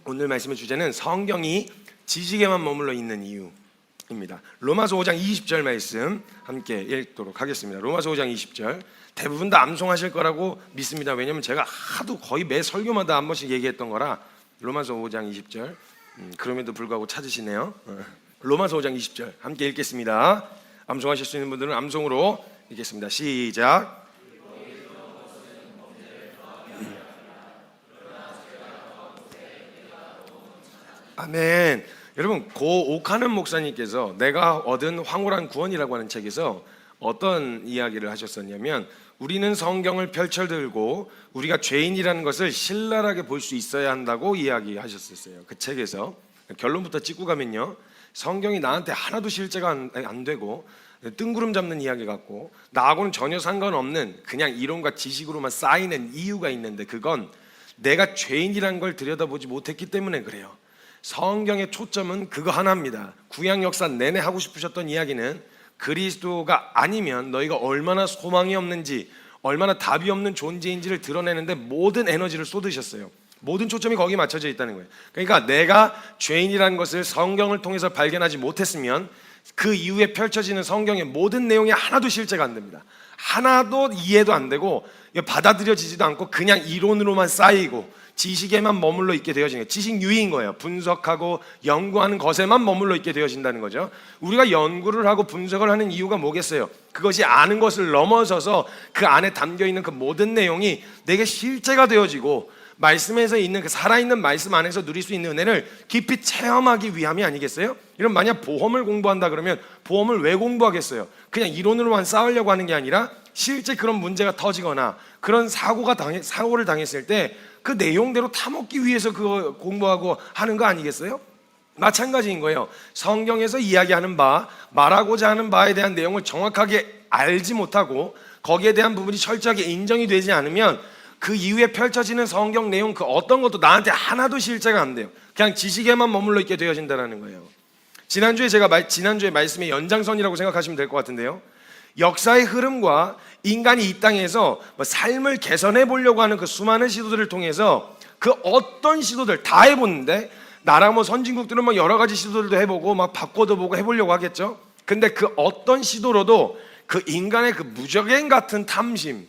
오늘 말씀의 주제는 성경이 지식에만 머물러 있는 이유입니다. 로마서 5장 20절 말씀 함께 읽도록 하겠습니다. 로마서 5장 20절 대부분 다 암송하실 거라고 믿습니다. 왜냐하면 제가 하도 거의 매 설교마다 한 번씩 얘기했던 거라. 로마서 5장 20절 그럼에도 불구하고 찾으시네요. 로마서 5장 20절 함께 읽겠습니다. 암송하실 수 있는 분들은 암송으로 읽겠습니다. 시작. 아멘. 여러분, 고 옥하는 목사님께서 내가 얻은 황홀한 구원이라고 하는 책에서 어떤 이야기를 하셨었냐면, 우리는 성경을 펼쳐들고 우리가 죄인이라는 것을 신랄하게 볼 수 있어야 한다고 이야기하셨었어요. 그 책에서 결론부터 찍고 가면요, 성경이 나한테 하나도 실제가 안 되고 뜬구름 잡는 이야기 같고 나하고는 전혀 상관없는 그냥 이론과 지식으로만 쌓이는 이유가 있는데, 그건 내가 죄인이라는 걸 들여다보지 못했기 때문에 그래요. 성경의 초점은 그거 하나입니다. 구약 역사 내내 하고 싶으셨던 이야기는 그리스도가 아니면 너희가 얼마나 소망이 없는지, 얼마나 답이 없는 존재인지를 드러내는데 모든 에너지를 쏟으셨어요. 모든 초점이 거기에 맞춰져 있다는 거예요. 그러니까 내가 죄인이라는 것을 성경을 통해서 발견하지 못했으면 그 이후에 펼쳐지는 성경의 모든 내용이 하나도 실제가 안 됩니다. 하나도 이해도 안 되고 받아들여지지도 않고 그냥 이론으로만 쌓이고 지식에만 머물러 있게 되어지는 거예요. 지식 유의인 거예요. 분석하고 연구하는 것에만 머물러 있게 되어진다는 거죠. 우리가 연구를 하고 분석을 하는 이유가 뭐겠어요? 그것이 아는 것을 넘어서서 그 안에 담겨있는 그 모든 내용이 내게 실제가 되어지고 말씀에서 있는 그 살아있는 말씀 안에서 누릴 수 있는 은혜를 깊이 체험하기 위함이 아니겠어요? 이런 만약 보험을 공부한다 그러면 보험을 왜 공부하겠어요? 그냥 이론으로만 쌓으려고 하는 게 아니라 실제 그런 문제가 터지거나 그런 사고를 당했을 때 그 내용대로 타먹기 위해서 그거 공부하고 하는 거 아니겠어요? 마찬가지인 거예요. 성경에서 이야기하는 바, 말하고자 하는 바에 대한 내용을 정확하게 알지 못하고 거기에 대한 부분이 철저하게 인정이 되지 않으면 그 이후에 펼쳐지는 성경 내용 그 어떤 것도 나한테 하나도 실제가 안 돼요. 그냥 지식에만 머물러 있게 되어진다는 거예요. 지난주에 말씀의 연장선이라고 생각하시면 될 것 같은데요, 역사의 흐름과 인간이 이 땅에서 삶을 개선해 보려고 하는 그 수많은 시도들을 통해서 그 어떤 시도들 다 해보는데, 나라 선진국들은 여러 가지 시도들도 해보고 바꿔도 보고 해보려고 하겠죠. 근데 그 어떤 시도로도 그 인간의 그 무적행 같은 탐심,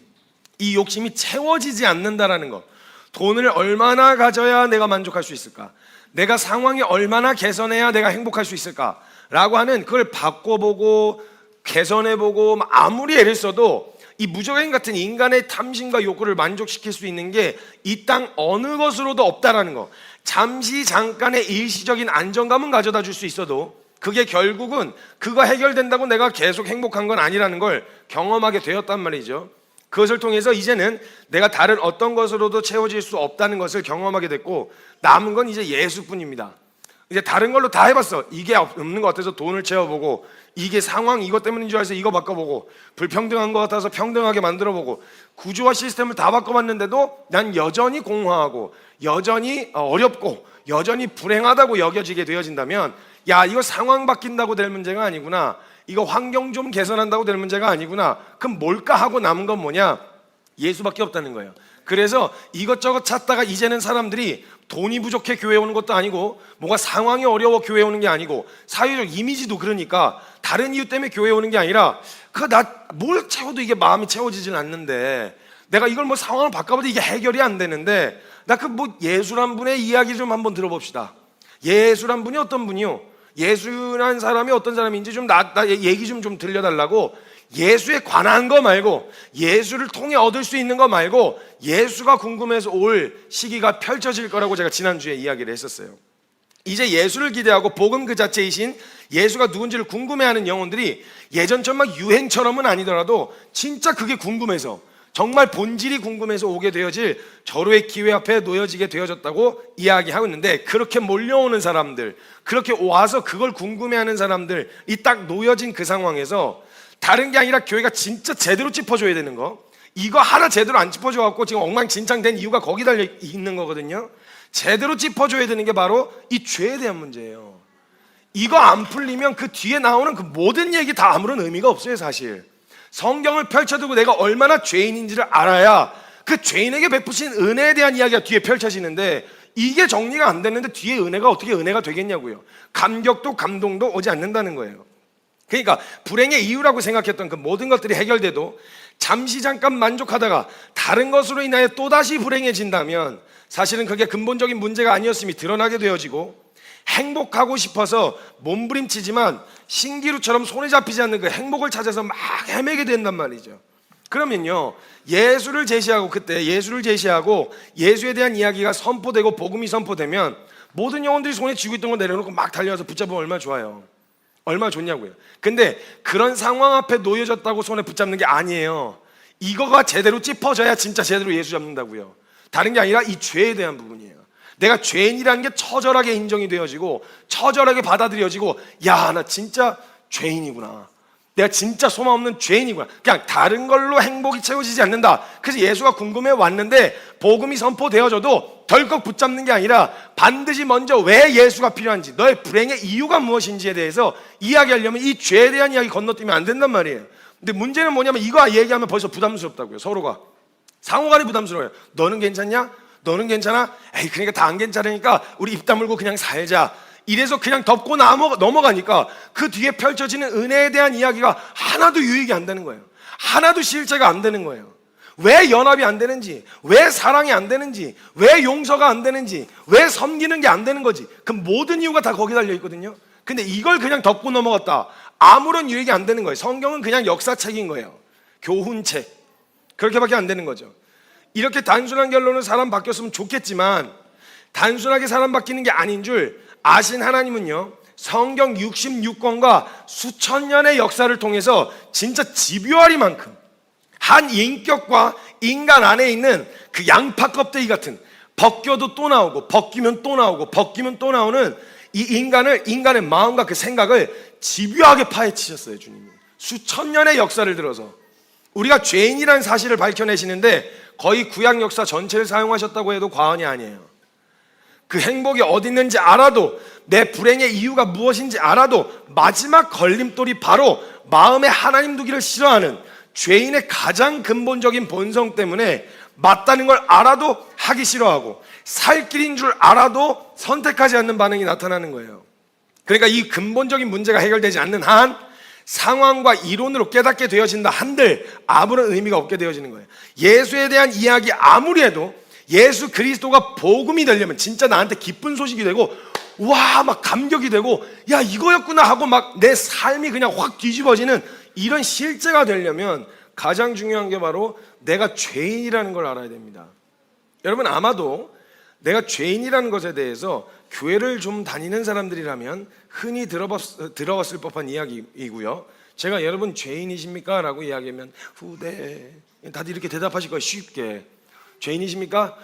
이 욕심이 채워지지 않는다라는 것. 돈을 얼마나 가져야 내가 만족할 수 있을까? 내가 상황이 얼마나 개선해야 내가 행복할 수 있을까? 라고 하는 그걸 바꿔보고 개선해보고 아무리 애를 써도 이 무적행 같은 인간의 탐심과 욕구를 만족시킬 수 있는 게 이 땅 어느 것으로도 없다라는 거. 잠시 잠깐의 일시적인 안정감은 가져다 줄 수 있어도 그게 결국은 그거 해결된다고 내가 계속 행복한 건 아니라는 걸 경험하게 되었단 말이죠. 그것을 통해서 이제는 내가 다른 어떤 것으로도 채워질 수 없다는 것을 경험하게 됐고, 남은 건 이제 예수뿐입니다. 이제 다른 걸로 다 해봤어. 이게 없는 것 같아서 돈을 채워보고, 이게 상황 이것 때문인 줄 알아서 이거 바꿔보고, 불평등한 것 같아서 평등하게 만들어보고, 구조와 시스템을 다 바꿔봤는데도 난 여전히 공허하고 여전히 어렵고 여전히 불행하다고 여겨지게 되어진다면, 야, 이거 상황 바뀐다고 될 문제가 아니구나, 이거 환경 좀 개선한다고 될 문제가 아니구나. 그럼 뭘까 하고 남은 건 뭐냐? 예수밖에 없다는 거예요. 그래서 이것저것 찾다가 이제는 사람들이 돈이 부족해 교회 오는 것도 아니고, 뭐가 상황이 어려워 교회 오는 게 아니고, 사회적 이미지도 그러니까 다른 이유 때문에 교회 오는 게 아니라, 나 뭘 채워도 이게 마음이 채워지질 않는데, 내가 이걸 상황을 바꿔봐도 이게 해결이 안 되는데, 나 예수란 분의 이야기 좀 한번 들어봅시다. 예수란 분이 어떤 분이요? 예수란 사람이 어떤 사람인지 나 얘기 좀 들려달라고. 예수에 관한 거 말고, 예수를 통해 얻을 수 있는 거 말고, 예수가 궁금해서 올 시기가 펼쳐질 거라고 제가 지난주에 이야기를 했었어요. 이제 예수를 기대하고 복음 그 자체이신 예수가 누군지를 궁금해하는 영혼들이 예전처럼 유행처럼은 아니더라도 진짜 그게 궁금해서, 정말 본질이 궁금해서 오게 되어질 절호의 기회 앞에 놓여지게 되어졌다고 이야기하고 있는데, 그렇게 몰려오는 사람들, 그렇게 와서 그걸 궁금해하는 사람들이 딱 놓여진 그 상황에서 다른 게 아니라 교회가 진짜 제대로 짚어줘야 되는 거, 이거 하나 제대로 안 짚어줘갖고 지금 엉망진창된 이유가 거기 달려 있는 거거든요. 제대로 짚어줘야 되는 게 바로 이 죄에 대한 문제예요. 이거 안 풀리면 그 뒤에 나오는 그 모든 얘기 다 아무런 의미가 없어요. 사실 성경을 펼쳐두고 내가 얼마나 죄인인지를 알아야 그 죄인에게 베푸신 은혜에 대한 이야기가 뒤에 펼쳐지는데, 이게 정리가 안 됐는데 뒤에 은혜가 어떻게 은혜가 되겠냐고요. 감격도 감동도 오지 않는다는 거예요. 그러니까 불행의 이유라고 생각했던 그 모든 것들이 해결돼도 잠시 잠깐 만족하다가 다른 것으로 인하여 또다시 불행해진다면 사실은 그게 근본적인 문제가 아니었음이 드러나게 되어지고, 행복하고 싶어서 몸부림치지만 신기루처럼 손에 잡히지 않는 그 행복을 찾아서 막 헤매게 된단 말이죠. 그러면요, 예수를 제시하고, 그때 예수를 제시하고 예수에 대한 이야기가 선포되고 복음이 선포되면 모든 영혼들이 손에 쥐고 있던 거 내려놓고 막 달려와서 붙잡으면 얼마나 좋아요. 얼마나 좋냐고요. 근데 그런 상황 앞에 놓여졌다고 손에 붙잡는 게 아니에요. 이거가 제대로 짚어져야 진짜 제대로 예수 잡는다고요. 다른 게 아니라 이 죄에 대한 부분이에요. 내가 죄인이라는 게 처절하게 인정이 되어지고 처절하게 받아들여지고, 야, 나 진짜 죄인이구나, 내가 진짜 소망 없는 죄인이구나. 그냥 다른 걸로 행복이 채워지지 않는다. 그래서 예수가 궁금해 왔는데 복음이 선포되어져도 덜컥 붙잡는 게 아니라 반드시 먼저 왜 예수가 필요한지, 너의 불행의 이유가 무엇인지에 대해서 이야기하려면 이 죄에 대한 이야기 건너뛰면 안 된단 말이에요. 근데 문제는 뭐냐면 이거 얘기하면 벌써 부담스럽다고요. 서로가 상호간에 부담스러워요. 너는 괜찮냐? 너는 괜찮아? 에이, 그러니까 다 안 괜찮으니까 우리 입 다물고 그냥 살자. 이래서 그냥 덮고 넘어가니까 그 뒤에 펼쳐지는 은혜에 대한 이야기가 하나도 유익이 안 되는 거예요. 하나도 실제가 안 되는 거예요. 왜 연합이 안 되는지, 왜 사랑이 안 되는지, 왜 용서가 안 되는지, 왜 섬기는 게 안 되는 거지, 그 모든 이유가 다 거기 달려 있거든요. 근데 이걸 그냥 덮고 넘어갔다, 아무런 유익이 안 되는 거예요. 성경은 그냥 역사책인 거예요. 교훈책, 그렇게밖에 안 되는 거죠. 이렇게 단순한 결론은 사람 바뀌었으면 좋겠지만 단순하게 사람 바뀌는 게 아닌 줄 아신 하나님은요, 성경 66권과 수천 년의 역사를 통해서 진짜 집요하리만큼 한 인격과 인간 안에 있는 그 양파 껍데기 같은, 벗겨도 또 나오고 벗기면 또 나오고 벗기면 또 나오는 이 인간의 마음과 그 생각을 집요하게 파헤치셨어요. 주님이 수천 년의 역사를 들어서 우리가 죄인이라는 사실을 밝혀내시는데 거의 구약 역사 전체를 사용하셨다고 해도 과언이 아니에요. 그 행복이 어디 있는지 알아도, 내 불행의 이유가 무엇인지 알아도 마지막 걸림돌이 바로 마음에 하나님 두기를 싫어하는 죄인의 가장 근본적인 본성 때문에 맞다는 걸 알아도 하기 싫어하고 살 길인 줄 알아도 선택하지 않는 반응이 나타나는 거예요. 그러니까 이 근본적인 문제가 해결되지 않는 한 상황과 이론으로 깨닫게 되어진다 한들 아무런 의미가 없게 되어지는 거예요. 예수에 대한 이야기 아무리 해도 예수 그리스도가 복음이 되려면, 진짜 나한테 기쁜 소식이 되고 와 막 감격이 되고 야 이거였구나 하고 막 내 삶이 그냥 확 뒤집어지는 이런 실제가 되려면 가장 중요한 게 바로 내가 죄인이라는 걸 알아야 됩니다. 여러분, 아마도 내가 죄인이라는 것에 대해서 교회를 좀 다니는 사람들이라면 흔히 들어봤을 법한 이야기이고요. 제가 여러분 죄인이십니까? 라고 이야기하면 후대 다들 이렇게 대답하실 거예요. 쉽게. 죄인이십니까?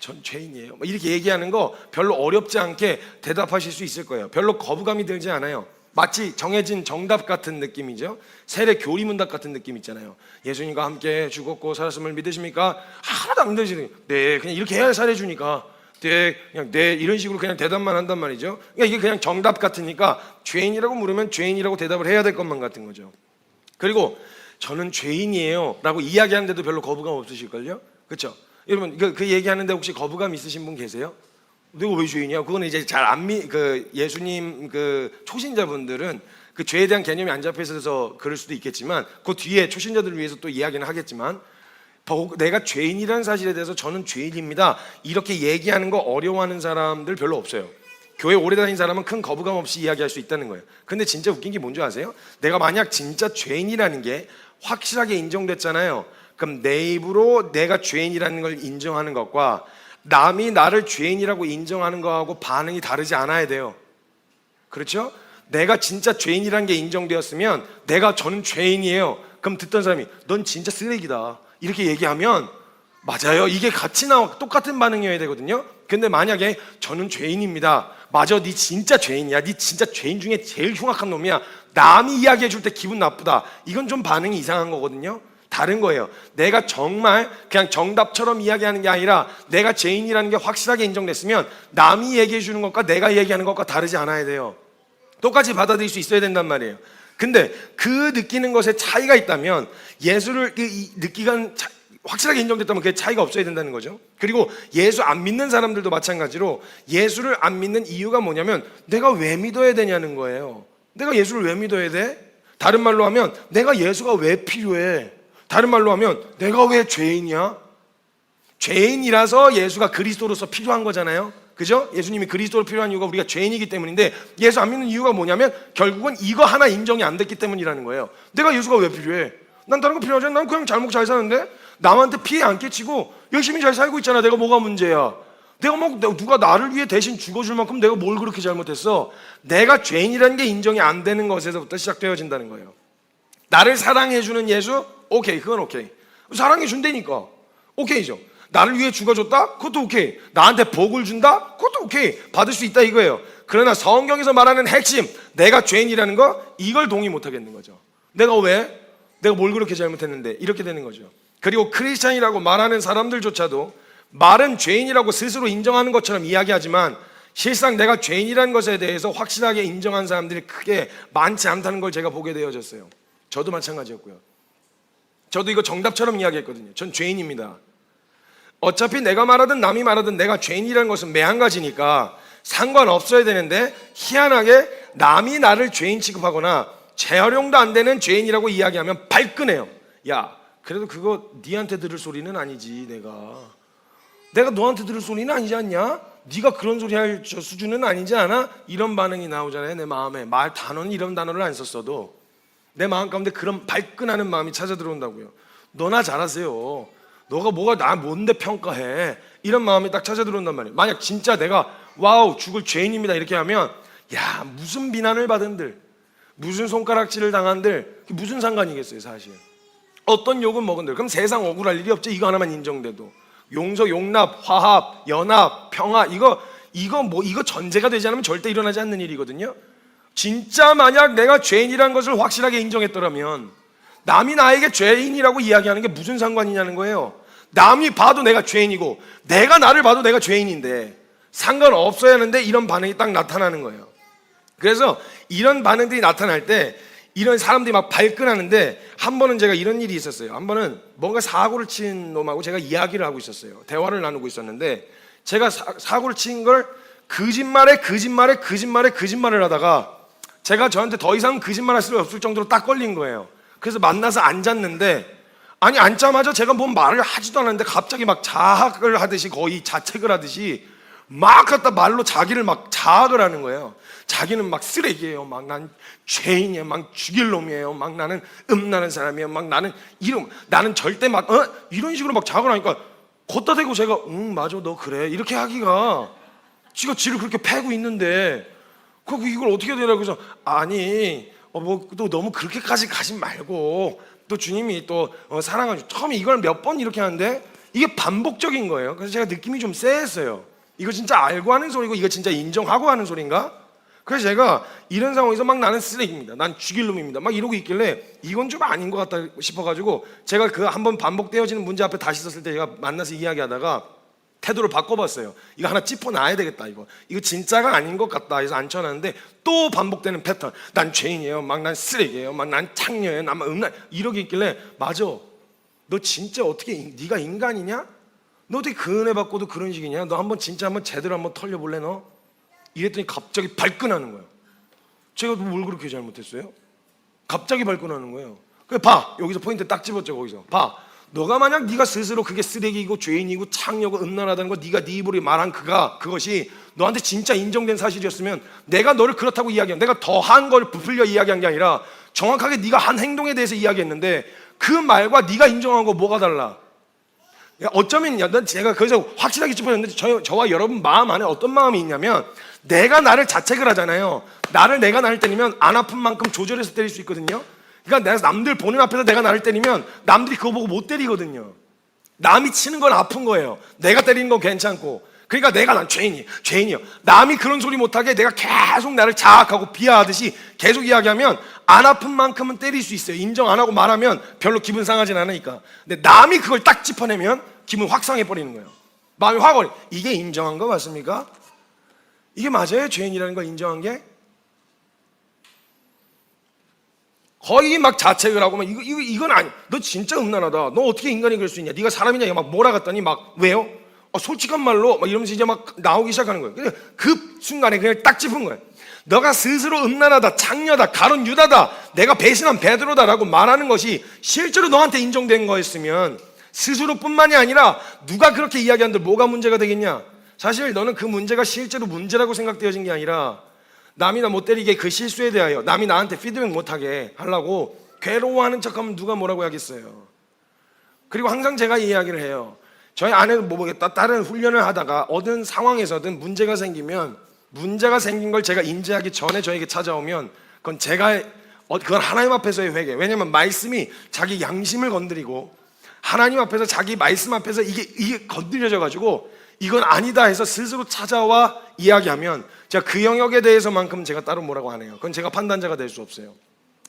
전 죄인이에요. 이렇게 얘기하는 거 별로 어렵지 않게 대답하실 수 있을 거예요. 별로 거부감이 들지 않아요. 마치 정해진 정답 같은 느낌이죠. 세례 교리문답 같은 느낌 있잖아요. 예수님과 함께 죽었고 살았음을 믿으십니까? 하나도 안 되시는. 네, 그냥 이렇게 해야 살해주니까. 네, 그냥 네 이런 식으로 그냥 대답만 한단 말이죠. 그러니까 이게 그냥 정답 같으니까 죄인이라고 물으면 죄인이라고 대답을 해야 될 것만 같은 거죠. 그리고 저는 죄인이에요 라고 이야기하는데도 별로 거부감 없으실걸요? 그렇죠? 여러분 그 얘기하는데 혹시 거부감 있으신 분 계세요? 내가 왜 죄인이야? 그거는 이제 잘 안 예수님 그 초신자분들은 그 죄에 대한 개념이 안 잡혀 있어서 그럴 수도 있겠지만 그 뒤에 초신자들을 위해서 또 이야기는 하겠지만, 내가 죄인이라는 사실에 대해서 저는 죄인입니다 이렇게 얘기하는 거 어려워하는 사람들 별로 없어요. 교회 오래 다닌 사람은 큰 거부감 없이 이야기할 수 있다는 거예요. 근데 진짜 웃긴 게 뭔지 아세요? 내가 만약 진짜 죄인이라는 게 확실하게 인정됐잖아요. 그럼 내 입으로 내가 죄인이라는 걸 인정하는 것과 남이 나를 죄인이라고 인정하는 거하고 반응이 다르지 않아야 돼요. 그렇죠? 내가 진짜 죄인이라는 게 인정되었으면 저는 죄인이에요. 그럼 듣던 사람이 넌 진짜 쓰레기다 이렇게 얘기하면 맞아요. 이게 같이 똑같은 반응이어야 되거든요. 근데 만약에 저는 죄인입니다. 맞아, 네 진짜 죄인이야. 네 진짜 죄인 중에 제일 흉악한 놈이야. 남이 이야기해 줄 때 기분 나쁘다. 이건 좀 반응이 이상한 거거든요. 다른 거예요. 내가 정말 그냥 정답처럼 이야기하는 게 아니라 내가 죄인이라는 게 확실하게 인정됐으면 남이 얘기해 주는 것과 내가 얘기하는 것과 다르지 않아야 돼요. 똑같이 받아들일 수 있어야 된단 말이에요. 근데 그 느끼는 것에 차이가 있다면 예수를 확실하게 인정됐다면 그게 차이가 없어야 된다는 거죠. 그리고 예수 안 믿는 사람들도 마찬가지로 예수를 안 믿는 이유가 뭐냐면 내가 왜 믿어야 되냐는 거예요. 내가 예수를 왜 믿어야 돼? 다른 말로 하면 내가 예수가 왜 필요해? 다른 말로 하면 내가 왜 죄인이야? 죄인이라서 예수가 그리스도로서 필요한 거잖아요. 그죠? 예수님이 그리스도로 필요한 이유가 우리가 죄인이기 때문인데 예수 안 믿는 이유가 뭐냐면 결국은 이거 하나 인정이 안 됐기 때문이라는 거예요. 내가 예수가 왜 필요해? 난 다른 거 필요하지 않아? 난 그냥 잘 먹고 잘 사는데 남한테 피해 안 끼치고 열심히 잘 살고 있잖아. 내가 뭐가 문제야? 내가 뭐 누가 나를 위해 대신 죽어줄 만큼 내가 뭘 그렇게 잘못했어? 내가 죄인이라는 게 인정이 안 되는 것에서부터 시작되어진다는 거예요. 나를 사랑해주는 예수? 오케이, 그건 오케이. 사랑해준다니까 오케이죠. 나를 위해 죽어줬다? 그것도 오케이. 나한테 복을 준다? 그것도 오케이. 받을 수 있다 이거예요. 그러나 성경에서 말하는 핵심, 내가 죄인이라는 거, 이걸 동의 못 하겠는 거죠. 내가 왜? 내가 뭘 그렇게 잘못했는데? 이렇게 되는 거죠. 그리고 크리스찬이라고 말하는 사람들조차도 말은 죄인이라고 스스로 인정하는 것처럼 이야기하지만 실상 내가 죄인이라는 것에 대해서 확실하게 인정한 사람들이 크게 많지 않다는 걸 제가 보게 되어졌어요. 저도 마찬가지였고요. 저도 이거 정답처럼 이야기했거든요. 전 죄인입니다. 어차피 내가 말하든 남이 말하든 내가 죄인이라는 것은 매한가지니까 상관없어야 되는데 희한하게 남이 나를 죄인 취급하거나 재활용도 안 되는 죄인이라고 이야기하면 발끈해요. 야, 그래도 그거 니한테 들을 소리는 아니지. 내가 너한테 들을 소리는 아니지 않냐? 네가 그런 소리 할 수준은 아니지 않아? 이런 반응이 나오잖아요. 내 마음에 말 단어는 이런 단어를 안 썼어도 내 마음 가운데 그런 발끈하는 마음이 찾아 들어온다고요. 너나 잘하세요. 너가 뭐가 나 뭔데 평가해? 이런 마음이 딱 찾아 들어온단 말이에요. 만약 진짜 내가 와우 죽을 죄인입니다 이렇게 하면 야 무슨 비난을 받은들 무슨 손가락질을 당한들 무슨 상관이겠어요 사실. 어떤 욕은 먹은들 그럼 세상 억울할 일이 없지. 이거 하나만 인정돼도 용서, 용납, 화합, 연합, 평화 이거 전제가 되지 않으면 절대 일어나지 않는 일이거든요. 진짜 만약 내가 죄인이라는 것을 확실하게 인정했더라면 남이 나에게 죄인이라고 이야기하는 게 무슨 상관이냐는 거예요. 남이 봐도 내가 죄인이고 내가 나를 봐도 내가 죄인인데 상관없어야 하는데 이런 반응이 딱 나타나는 거예요. 그래서 이런 반응들이 나타날 때 이런 사람들이 막 발끈하는데 한 번은 제가 이런 일이 있었어요. 한 번은 뭔가 사고를 친 놈하고 제가 이야기를 하고 있었어요. 대화를 나누고 있었는데 제가 사고를 친 걸 거짓말을 하다가 제가 저한테 더 이상 거짓말할 수 없을 정도로 딱 걸린 거예요. 그래서 만나서 앉았는데 아니 앉자마자 제가 뭔 말을 하지도 않았는데 갑자기 막 자학을 하듯이 거의 자책을 하듯이 막 갖다 말로 자기를 막 자학을 하는 거예요. 자기는 막 쓰레기예요. 막 난 죄인이에요. 막 죽일 놈이에요. 막 나는 음란한 사람이에요. 막 나는 절대 막 이런 식으로 막 자학을 하니까 걷다 대고 제가 맞아 너 그래 이렇게 하기가 지가 지를 그렇게 패고 있는데 이걸 어떻게 해야 되라고 해서 아니 또 너무 그렇게까지 가지 말고 또 주님이 또 사랑하죠. 처음에 이걸 몇 번 이렇게 하는데 이게 반복적인 거예요. 그래서 제가 느낌이 좀 쎄했어요. 이거 진짜 알고 하는 소리고 이거 진짜 인정하고 하는 소리인가? 그래서 제가 이런 상황에서 막 나는 쓰레기입니다. 난 죽일 놈입니다. 막 이러고 있길래 이건 좀 아닌 것 같다 싶어가지고 제가 그 한번 반복되어지는 문제 앞에 다시 섰을 때 제가 만나서 이야기하다가 태도를 바꿔봤어요. 이거 하나 짚어놔야 되겠다. 이거 진짜가 아닌 것 같다 해서 앉혀놨는데 또 반복되는 패턴. 난 죄인이에요. 막 난 쓰레기예요. 막 난 창녀예요. 난 음란 이러고 있길래 맞아. 너 진짜 어떻게 네가 인간이냐? 너 어떻게 그 은혜 받고도 그런 식이냐? 너 한번 진짜 한번 제대로 한번 털려볼래 너? 이랬더니 갑자기 발끈하는 거예요. 제가 뭘 그렇게 잘못했어요? 갑자기 발끈하는 거예요. 그래 봐 여기서 포인트 딱 집었죠. 거기서 봐. 너가 만약 네가 스스로 그게 쓰레기이고 죄인이고 창녀고 음란하다는 거 네가 네 입으로 말한 그것이 너한테 진짜 인정된 사실이었으면 내가 너를 그렇다고 이야기한 내가 더한 걸 부풀려 이야기한 게 아니라 정확하게 네가 한 행동에 대해서 이야기했는데 그 말과 네가 인정한 거 뭐가 달라? 어쩌면 제가 거기서 확실하게 짚어줬는데 저와 여러분 마음 안에 어떤 마음이 있냐면 내가 나를 자책을 하잖아요. 내가 나를 때리면 안 아픈 만큼 조절해서 때릴 수 있거든요. 그러니까 내가 남들 보는 앞에서 내가 나를 때리면 남들이 그거 보고 못 때리거든요. 남이 치는 건 아픈 거예요. 내가 때리는 건 괜찮고. 그러니까 난 죄인이요. 남이 그런 소리 못하게 내가 계속 나를 자학하고 비하하듯이 계속 이야기하면 안 아픈 만큼은 때릴 수 있어요. 인정 안 하고 말하면 별로 기분 상하진 않으니까. 근데 남이 그걸 딱 짚어내면 기분 확 상해버리는 거예요. 마음이 확 어려. 이게 인정한 거 맞습니까? 이게 맞아요? 죄인이라는 걸 인정한 게? 거의 막 자책을 하고 막 이건 아니. 너 진짜 음란하다. 너 어떻게 인간이 그럴 수 있냐? 네가 사람이냐? 막 몰아갔더니 막 왜요? 솔직한 말로 막 이러면서 이제 막 나오기 시작하는 거예요. 그냥 그 순간에 그냥 딱 짚은 거예요. 너가 스스로 음란하다, 장녀다, 가룟 유다다, 내가 배신한 베드로다라고 말하는 것이 실제로 너한테 인정된 거였으면 스스로뿐만이 아니라 누가 그렇게 이야기하는데 뭐가 문제가 되겠냐? 사실 너는 그 문제가 실제로 문제라고 생각되어진 게 아니라 남이 나 못 때리게 그 실수에 대하여 남이 나한테 피드백 못하게 하려고 괴로워하는 척하면 누가 뭐라고 하겠어요. 그리고 항상 제가 이 이야기를 해요. 저희 아내는 다른 훈련을 하다가 어떤 상황에서든 문제가 생기면 문제가 생긴 걸 제가 인지하기 전에 저에게 찾아오면 그건 하나님 앞에서의 회개. 왜냐하면 말씀이 자기 양심을 건드리고 하나님 앞에서 자기 말씀 앞에서 이게 건드려져 가지고 이건 아니다 해서 스스로 찾아와 이야기하면 제가 그 영역에 대해서만큼 제가 따로 뭐라고 안 해요. 그건 제가 판단자가 될 수 없어요.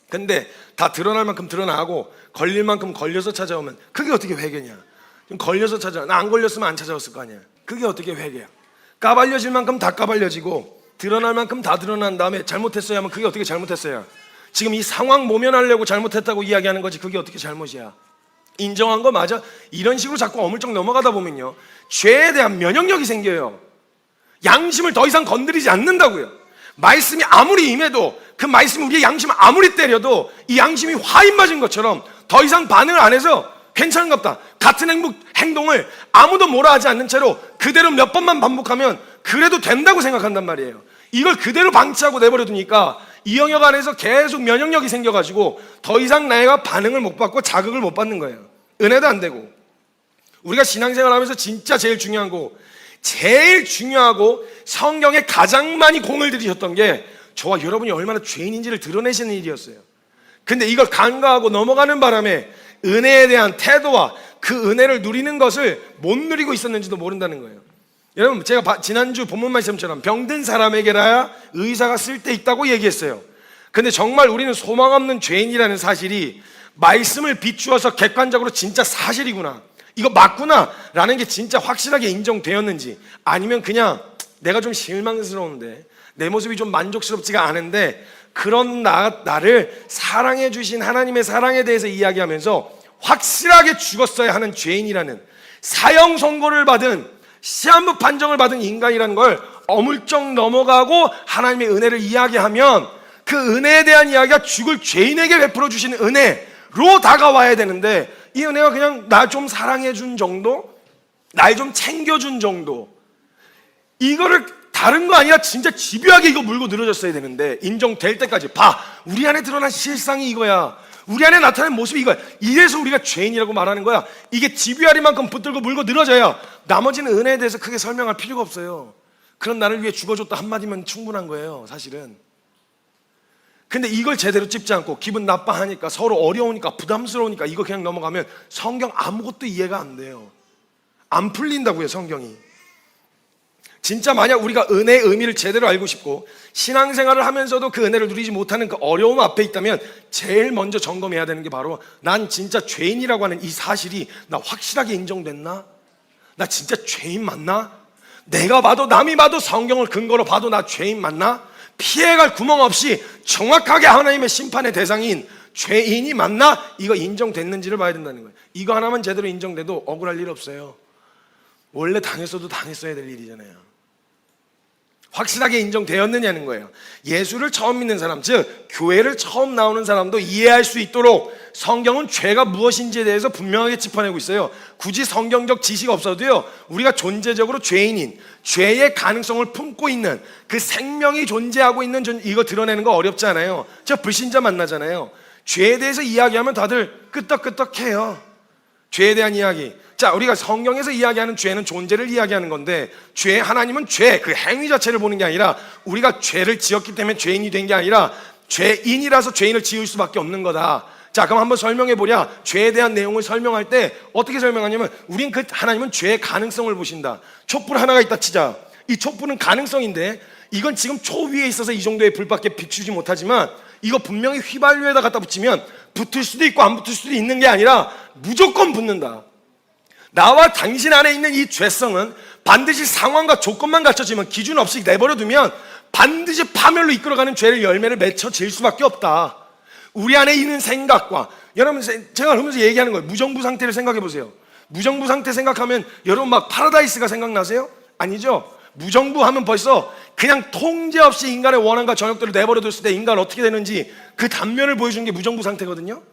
근데 다 드러날 만큼 드러나고 걸릴 만큼 걸려서 찾아오면 그게 어떻게 회개냐? 좀 걸려서 찾아와. 나 안 걸렸으면 안 찾아왔을 거 아니야. 그게 어떻게 회개야? 까발려질 만큼 다 까발려지고 드러날 만큼 다 드러난 다음에 잘못했어야 하면 그게 어떻게 잘못했어야? 지금 이 상황 모면하려고 잘못했다고 이야기하는 거지 그게 어떻게 잘못이야? 인정한 거 맞아? 이런 식으로 자꾸 어물쩍 넘어가다 보면요 죄에 대한 면역력이 생겨요. 양심을 더 이상 건드리지 않는다고요. 말씀이 아무리 임해도 그 말씀이 우리의 양심을 아무리 때려도 이 양심이 화인 맞은 것처럼 더 이상 반응을 안 해서 괜찮은갑다. 같은 행동을 아무도 뭐라 하지 않는 채로 그대로 몇 번만 반복하면 그래도 된다고 생각한단 말이에요. 이걸 그대로 방치하고 내버려 두니까 이 영역 안에서 계속 면역력이 생겨가지고 더 이상 내가 반응을 못 받고 자극을 못 받는 거예요. 은혜도 안 되고. 우리가 신앙생활 하면서 진짜 제일 중요하고 성경에 가장 많이 공을 들이셨던 게 저와 여러분이 얼마나 죄인인지를 드러내시는 일이었어요. 근데 이걸 간과하고 넘어가는 바람에 은혜에 대한 태도와 그 은혜를 누리는 것을 못 누리고 있었는지도 모른다는 거예요. 여러분 제가 지난주 본문 말씀처럼 병든 사람에게라야 의사가 쓸데있다고 얘기했어요. 근데 정말 우리는 소망 없는 죄인이라는 사실이 말씀을 비추어서 객관적으로 진짜 사실이구나, 이거 맞구나 라는 게 진짜 확실하게 인정되었는지, 아니면 그냥 내가 좀 실망스러운데 내 모습이 좀 만족스럽지가 않은데 그런 나를 사랑해 주신 하나님의 사랑에 대해서 이야기하면서 확실하게 죽었어야 하는 죄인이라는, 사형 선고를 받은 시한부 판정을 받은 인간이라는 걸 어물쩍 넘어가고 하나님의 은혜를 이야기하면 그 은혜에 대한 이야기가 죽을 죄인에게 베풀어 주신 은혜로 다가와야 되는데, 이 은혜가 그냥 나 좀 사랑해 준 정도, 날 좀 챙겨준 정도, 이거를 다른 거 아니라 진짜 집요하게 이거 물고 늘어졌어야 되는데, 인정될 때까지 우리 안에 드러난 실상이 이거야, 우리 안에 나타난 모습이 이거야, 이래서 우리가 죄인이라고 말하는 거야. 이게 집요하리만큼 붙들고 물고 늘어져야 나머지는 은혜에 대해서 크게 설명할 필요가 없어요. 그런 나를 위해 죽어줬다 한마디면 충분한 거예요 사실은. 근데 이걸 제대로 찝지 않고 기분 나빠하니까, 서로 어려우니까, 부담스러우니까 이거 그냥 넘어가면 성경 아무것도 이해가 안 돼요. 안 풀린다고요 성경이. 진짜 만약 우리가 은혜의 의미를 제대로 알고 싶고 신앙생활을 하면서도 그 은혜를 누리지 못하는 그 어려움 앞에 있다면 제일 먼저 점검해야 되는 게 바로, 난 진짜 죄인이라고 하는 이 사실이 나 확실하게 인정됐나? 나 진짜 죄인 맞나? 내가 봐도 남이 봐도 성경을 근거로 봐도 나 죄인 맞나? 피해갈 구멍 없이 정확하게 하나님의 심판의 대상인 죄인이 맞나? 이거 인정됐는지를 봐야 된다는 거예요. 이거 하나만 제대로 인정돼도 억울할 일 없어요. 원래 당했어도 당했어야 될 일이잖아요. 확실하게 인정되었느냐는 거예요. 예수를 처음 믿는 사람, 즉 교회를 처음 나오는 사람도 이해할 수 있도록 성경은 죄가 무엇인지에 대해서 분명하게 짚어내고 있어요. 굳이 성경적 지식 없어도요, 우리가 존재적으로 죄인인, 죄의 가능성을 품고 있는 그 생명이 존재하고 있는 이거 드러내는 거 어렵지 않아요. 저 불신자 만나잖아요. 죄에 대해서 이야기하면 다들 끄떡끄떡해요. 죄에 대한 이야기. 자, 우리가 성경에서 이야기하는 죄는 존재를 이야기하는 건데, 하나님은 죄, 그 행위 자체를 보는 게 아니라 우리가 죄를 지었기 때문에 죄인이 된 게 아니라 죄인이라서 죄인을 지을 수밖에 없는 거다. 자, 그럼 한번 설명해 보랴. 죄에 대한 내용을 설명할 때 어떻게 설명하냐면, 하나님은 죄의 가능성을 보신다. 촛불 하나가 있다 치자. 이 촛불은 가능성인데 이건 지금 초 위에 있어서 이 정도의 불밖에 비추지 못하지만, 이거 분명히 휘발유에다 갖다 붙이면 붙을 수도 있고 안 붙을 수도 있는 게 아니라 무조건 붙는다. 나와 당신 안에 있는 이 죄성은 반드시 상황과 조건만 갖춰지면, 기준 없이 내버려두면 반드시 파멸로 이끌어가는 죄를 열매를 맺어 질 수밖에 없다. 우리 안에 있는 생각과, 여러분 제가 그러면서 얘기하는 거예요. 무정부 상태를 생각해 보세요. 무정부 상태 생각하면 여러분 막 파라다이스가 생각나세요? 아니죠. 무정부 하면 벌써 그냥 통제 없이 인간의 원한과 정욕들을 내버려뒀을 때 인간 어떻게 되는지 그 단면을 보여주는 게 무정부 상태거든요.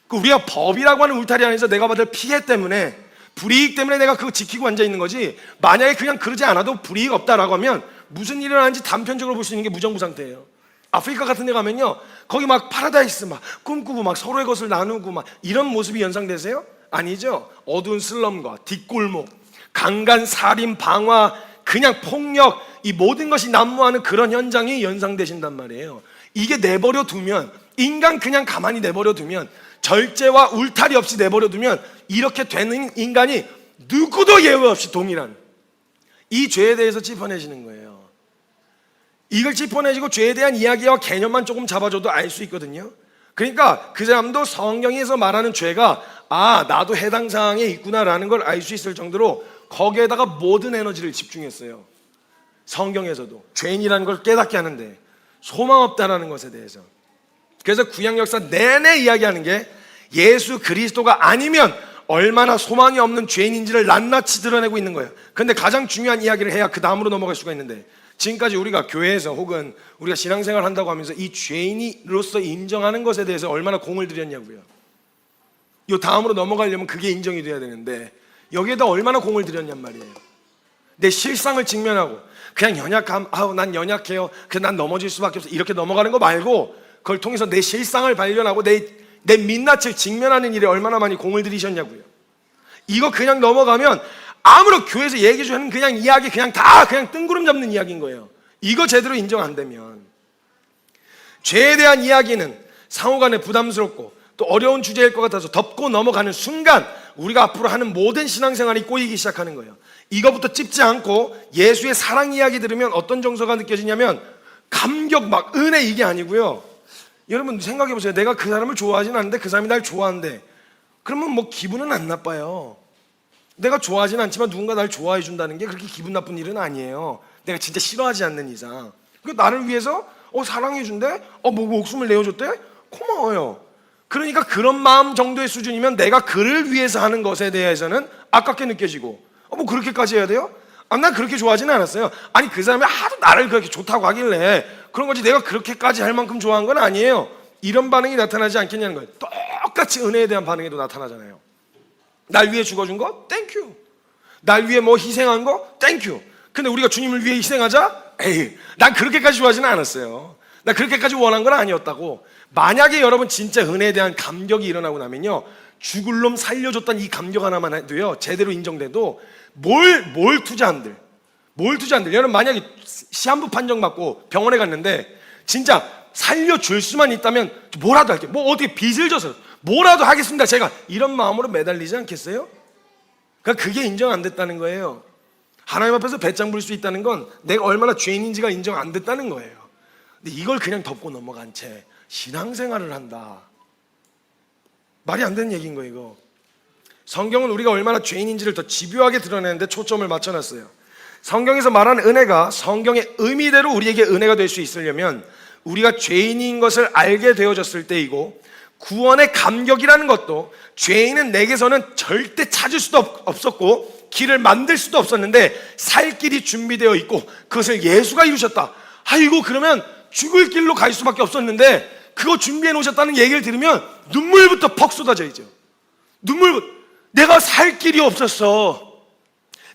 우리가 법이라고 하는 울타리 안에서 내가 받을 피해 때문에, 불이익 때문에 내가 그거 지키고 앉아 있는 거지, 만약에 그냥 그러지 않아도 불이익 없다라고 하면 무슨 일이 일어나는지 단편적으로 볼 수 있는 게 무정부 상태예요. 아프리카 같은 데 가면요, 거기 막 파라다이스 막 꿈꾸고 막 서로의 것을 나누고 막 이런 모습이 연상되세요? 아니죠. 어두운 슬럼과 뒷골목, 강간, 살인, 방화, 그냥 폭력, 이 모든 것이 난무하는 그런 현장이 연상되신단 말이에요. 이게 내버려 두면, 인간 그냥 가만히 내버려 두면, 절제와 울타리 없이 내버려 두면 이렇게 되는 인간이 누구도 예외 없이 동일한, 이 죄에 대해서 짚어내시는 거예요. 이걸 짚어내시고 죄에 대한 이야기와 개념만 조금 잡아줘도 알 수 있거든요. 그러니까 그 사람도 성경에서 말하는 죄가 나도 해당 사항에 있구나라는 걸 알 수 있을 정도로 거기에다가 모든 에너지를 집중했어요. 성경에서도 죄인이라는 걸 깨닫게 하는데, 소망 없다라는 것에 대해서. 그래서 구약 역사 내내 이야기하는 게 예수 그리스도가 아니면 얼마나 소망이 없는 죄인인지를 낱낱이 드러내고 있는 거예요. 근데 가장 중요한 이야기를 해야 그 다음으로 넘어갈 수가 있는데, 지금까지 우리가 교회에서 혹은 우리가 신앙생활 한다고 하면서 이 죄인으로서 인정하는 것에 대해서 얼마나 공을 들였냐고요. 요 다음으로 넘어가려면 그게 인정이 돼야 되는데, 여기에다 얼마나 공을 들였냔 말이에요. 내 실상을 직면하고 그냥 연약함, 난 연약해요, 그래서 난 넘어질 수밖에 없어, 이렇게 넘어가는 거 말고 그걸 통해서 내 실상을 발견하고 내 민낯을 직면하는 일에 얼마나 많이 공을 들이셨냐고요. 이거 그냥 넘어가면 아무런 교회에서 얘기해 주는 그냥 이야기, 그냥 뜬구름 잡는 이야기인 거예요. 이거 제대로 인정 안 되면. 죄에 대한 이야기는 상호간에 부담스럽고 또 어려운 주제일 것 같아서 덮고 넘어가는 순간 우리가 앞으로 하는 모든 신앙생활이 꼬이기 시작하는 거예요. 이거부터 찝지 않고 예수의 사랑 이야기 들으면 어떤 정서가 느껴지냐면 감격, 막 은혜, 이게 아니고요. 여러분 생각해 보세요. 내가 그 사람을 좋아하진 않는데 그 사람이 날 좋아한대. 그러면 뭐 기분은 안 나빠요. 내가 좋아하진 않지만 누군가 날 좋아해 준다는 게 그렇게 기분 나쁜 일은 아니에요. 내가 진짜 싫어하지 않는 이상. 나를 위해서 사랑해 준대? 뭐 목숨을 내어줬대? 고마워요. 그러니까 그런 마음 정도의 수준이면 내가 그를 위해서 하는 것에 대해서는 아깝게 느껴지고, 뭐 그렇게까지 해야 돼요? 난 그렇게 좋아하지는 않았어요. 아니 그 사람이 하도 나를 그렇게 좋다고 하길래 그런 거지, 내가 그렇게까지 할 만큼 좋아한 건 아니에요. 이런 반응이 나타나지 않겠냐는 거예요. 똑같이 은혜에 대한 반응에도 나타나잖아요. 날 위해 죽어준 거? 땡큐. 날 위해 뭐 희생한 거? 땡큐. 근데 우리가 주님을 위해 희생하자? 에이, 난 그렇게까지 좋아하지는 않았어요. 나 그렇게까지 원한 건 아니었다고. 만약에 여러분 진짜 은혜에 대한 감격이 일어나고 나면요, 죽을 놈 살려줬다는 이 감격 하나만 해도요, 제대로 인정돼도 뭘 투자한들, 여러분 만약에 시한부 판정 받고 병원에 갔는데 진짜 살려줄 수만 있다면 뭐라도 할게요, 뭐 어떻게 빚을 져서 뭐라도 하겠습니다, 제가, 이런 마음으로 매달리지 않겠어요? 그러니까 그게 인정 안 됐다는 거예요. 하나님 앞에서 배짱 부릴 수 있다는 건 내가 얼마나 죄인인지가 인정 안 됐다는 거예요. 근데 이걸 그냥 덮고 넘어간 채 신앙생활을 한다, 말이 안 되는 얘기인 거예요. 이거 성경은 우리가 얼마나 죄인인지를 더 집요하게 드러내는데 초점을 맞춰놨어요. 성경에서 말하는 은혜가 성경의 의미대로 우리에게 은혜가 될 수 있으려면 우리가 죄인인 것을 알게 되어졌을 때이고, 구원의 감격이라는 것도 죄인은 내게서는 절대 찾을 수도 없었고 길을 만들 수도 없었는데 살 길이 준비되어 있고 그것을 예수가 이루셨다. 아이고, 그러면 죽을 길로 갈 수밖에 없었는데 그거 준비해 놓으셨다는 얘기를 들으면 눈물부터 퍽 쏟아져야죠. 내가 살 길이 없었어.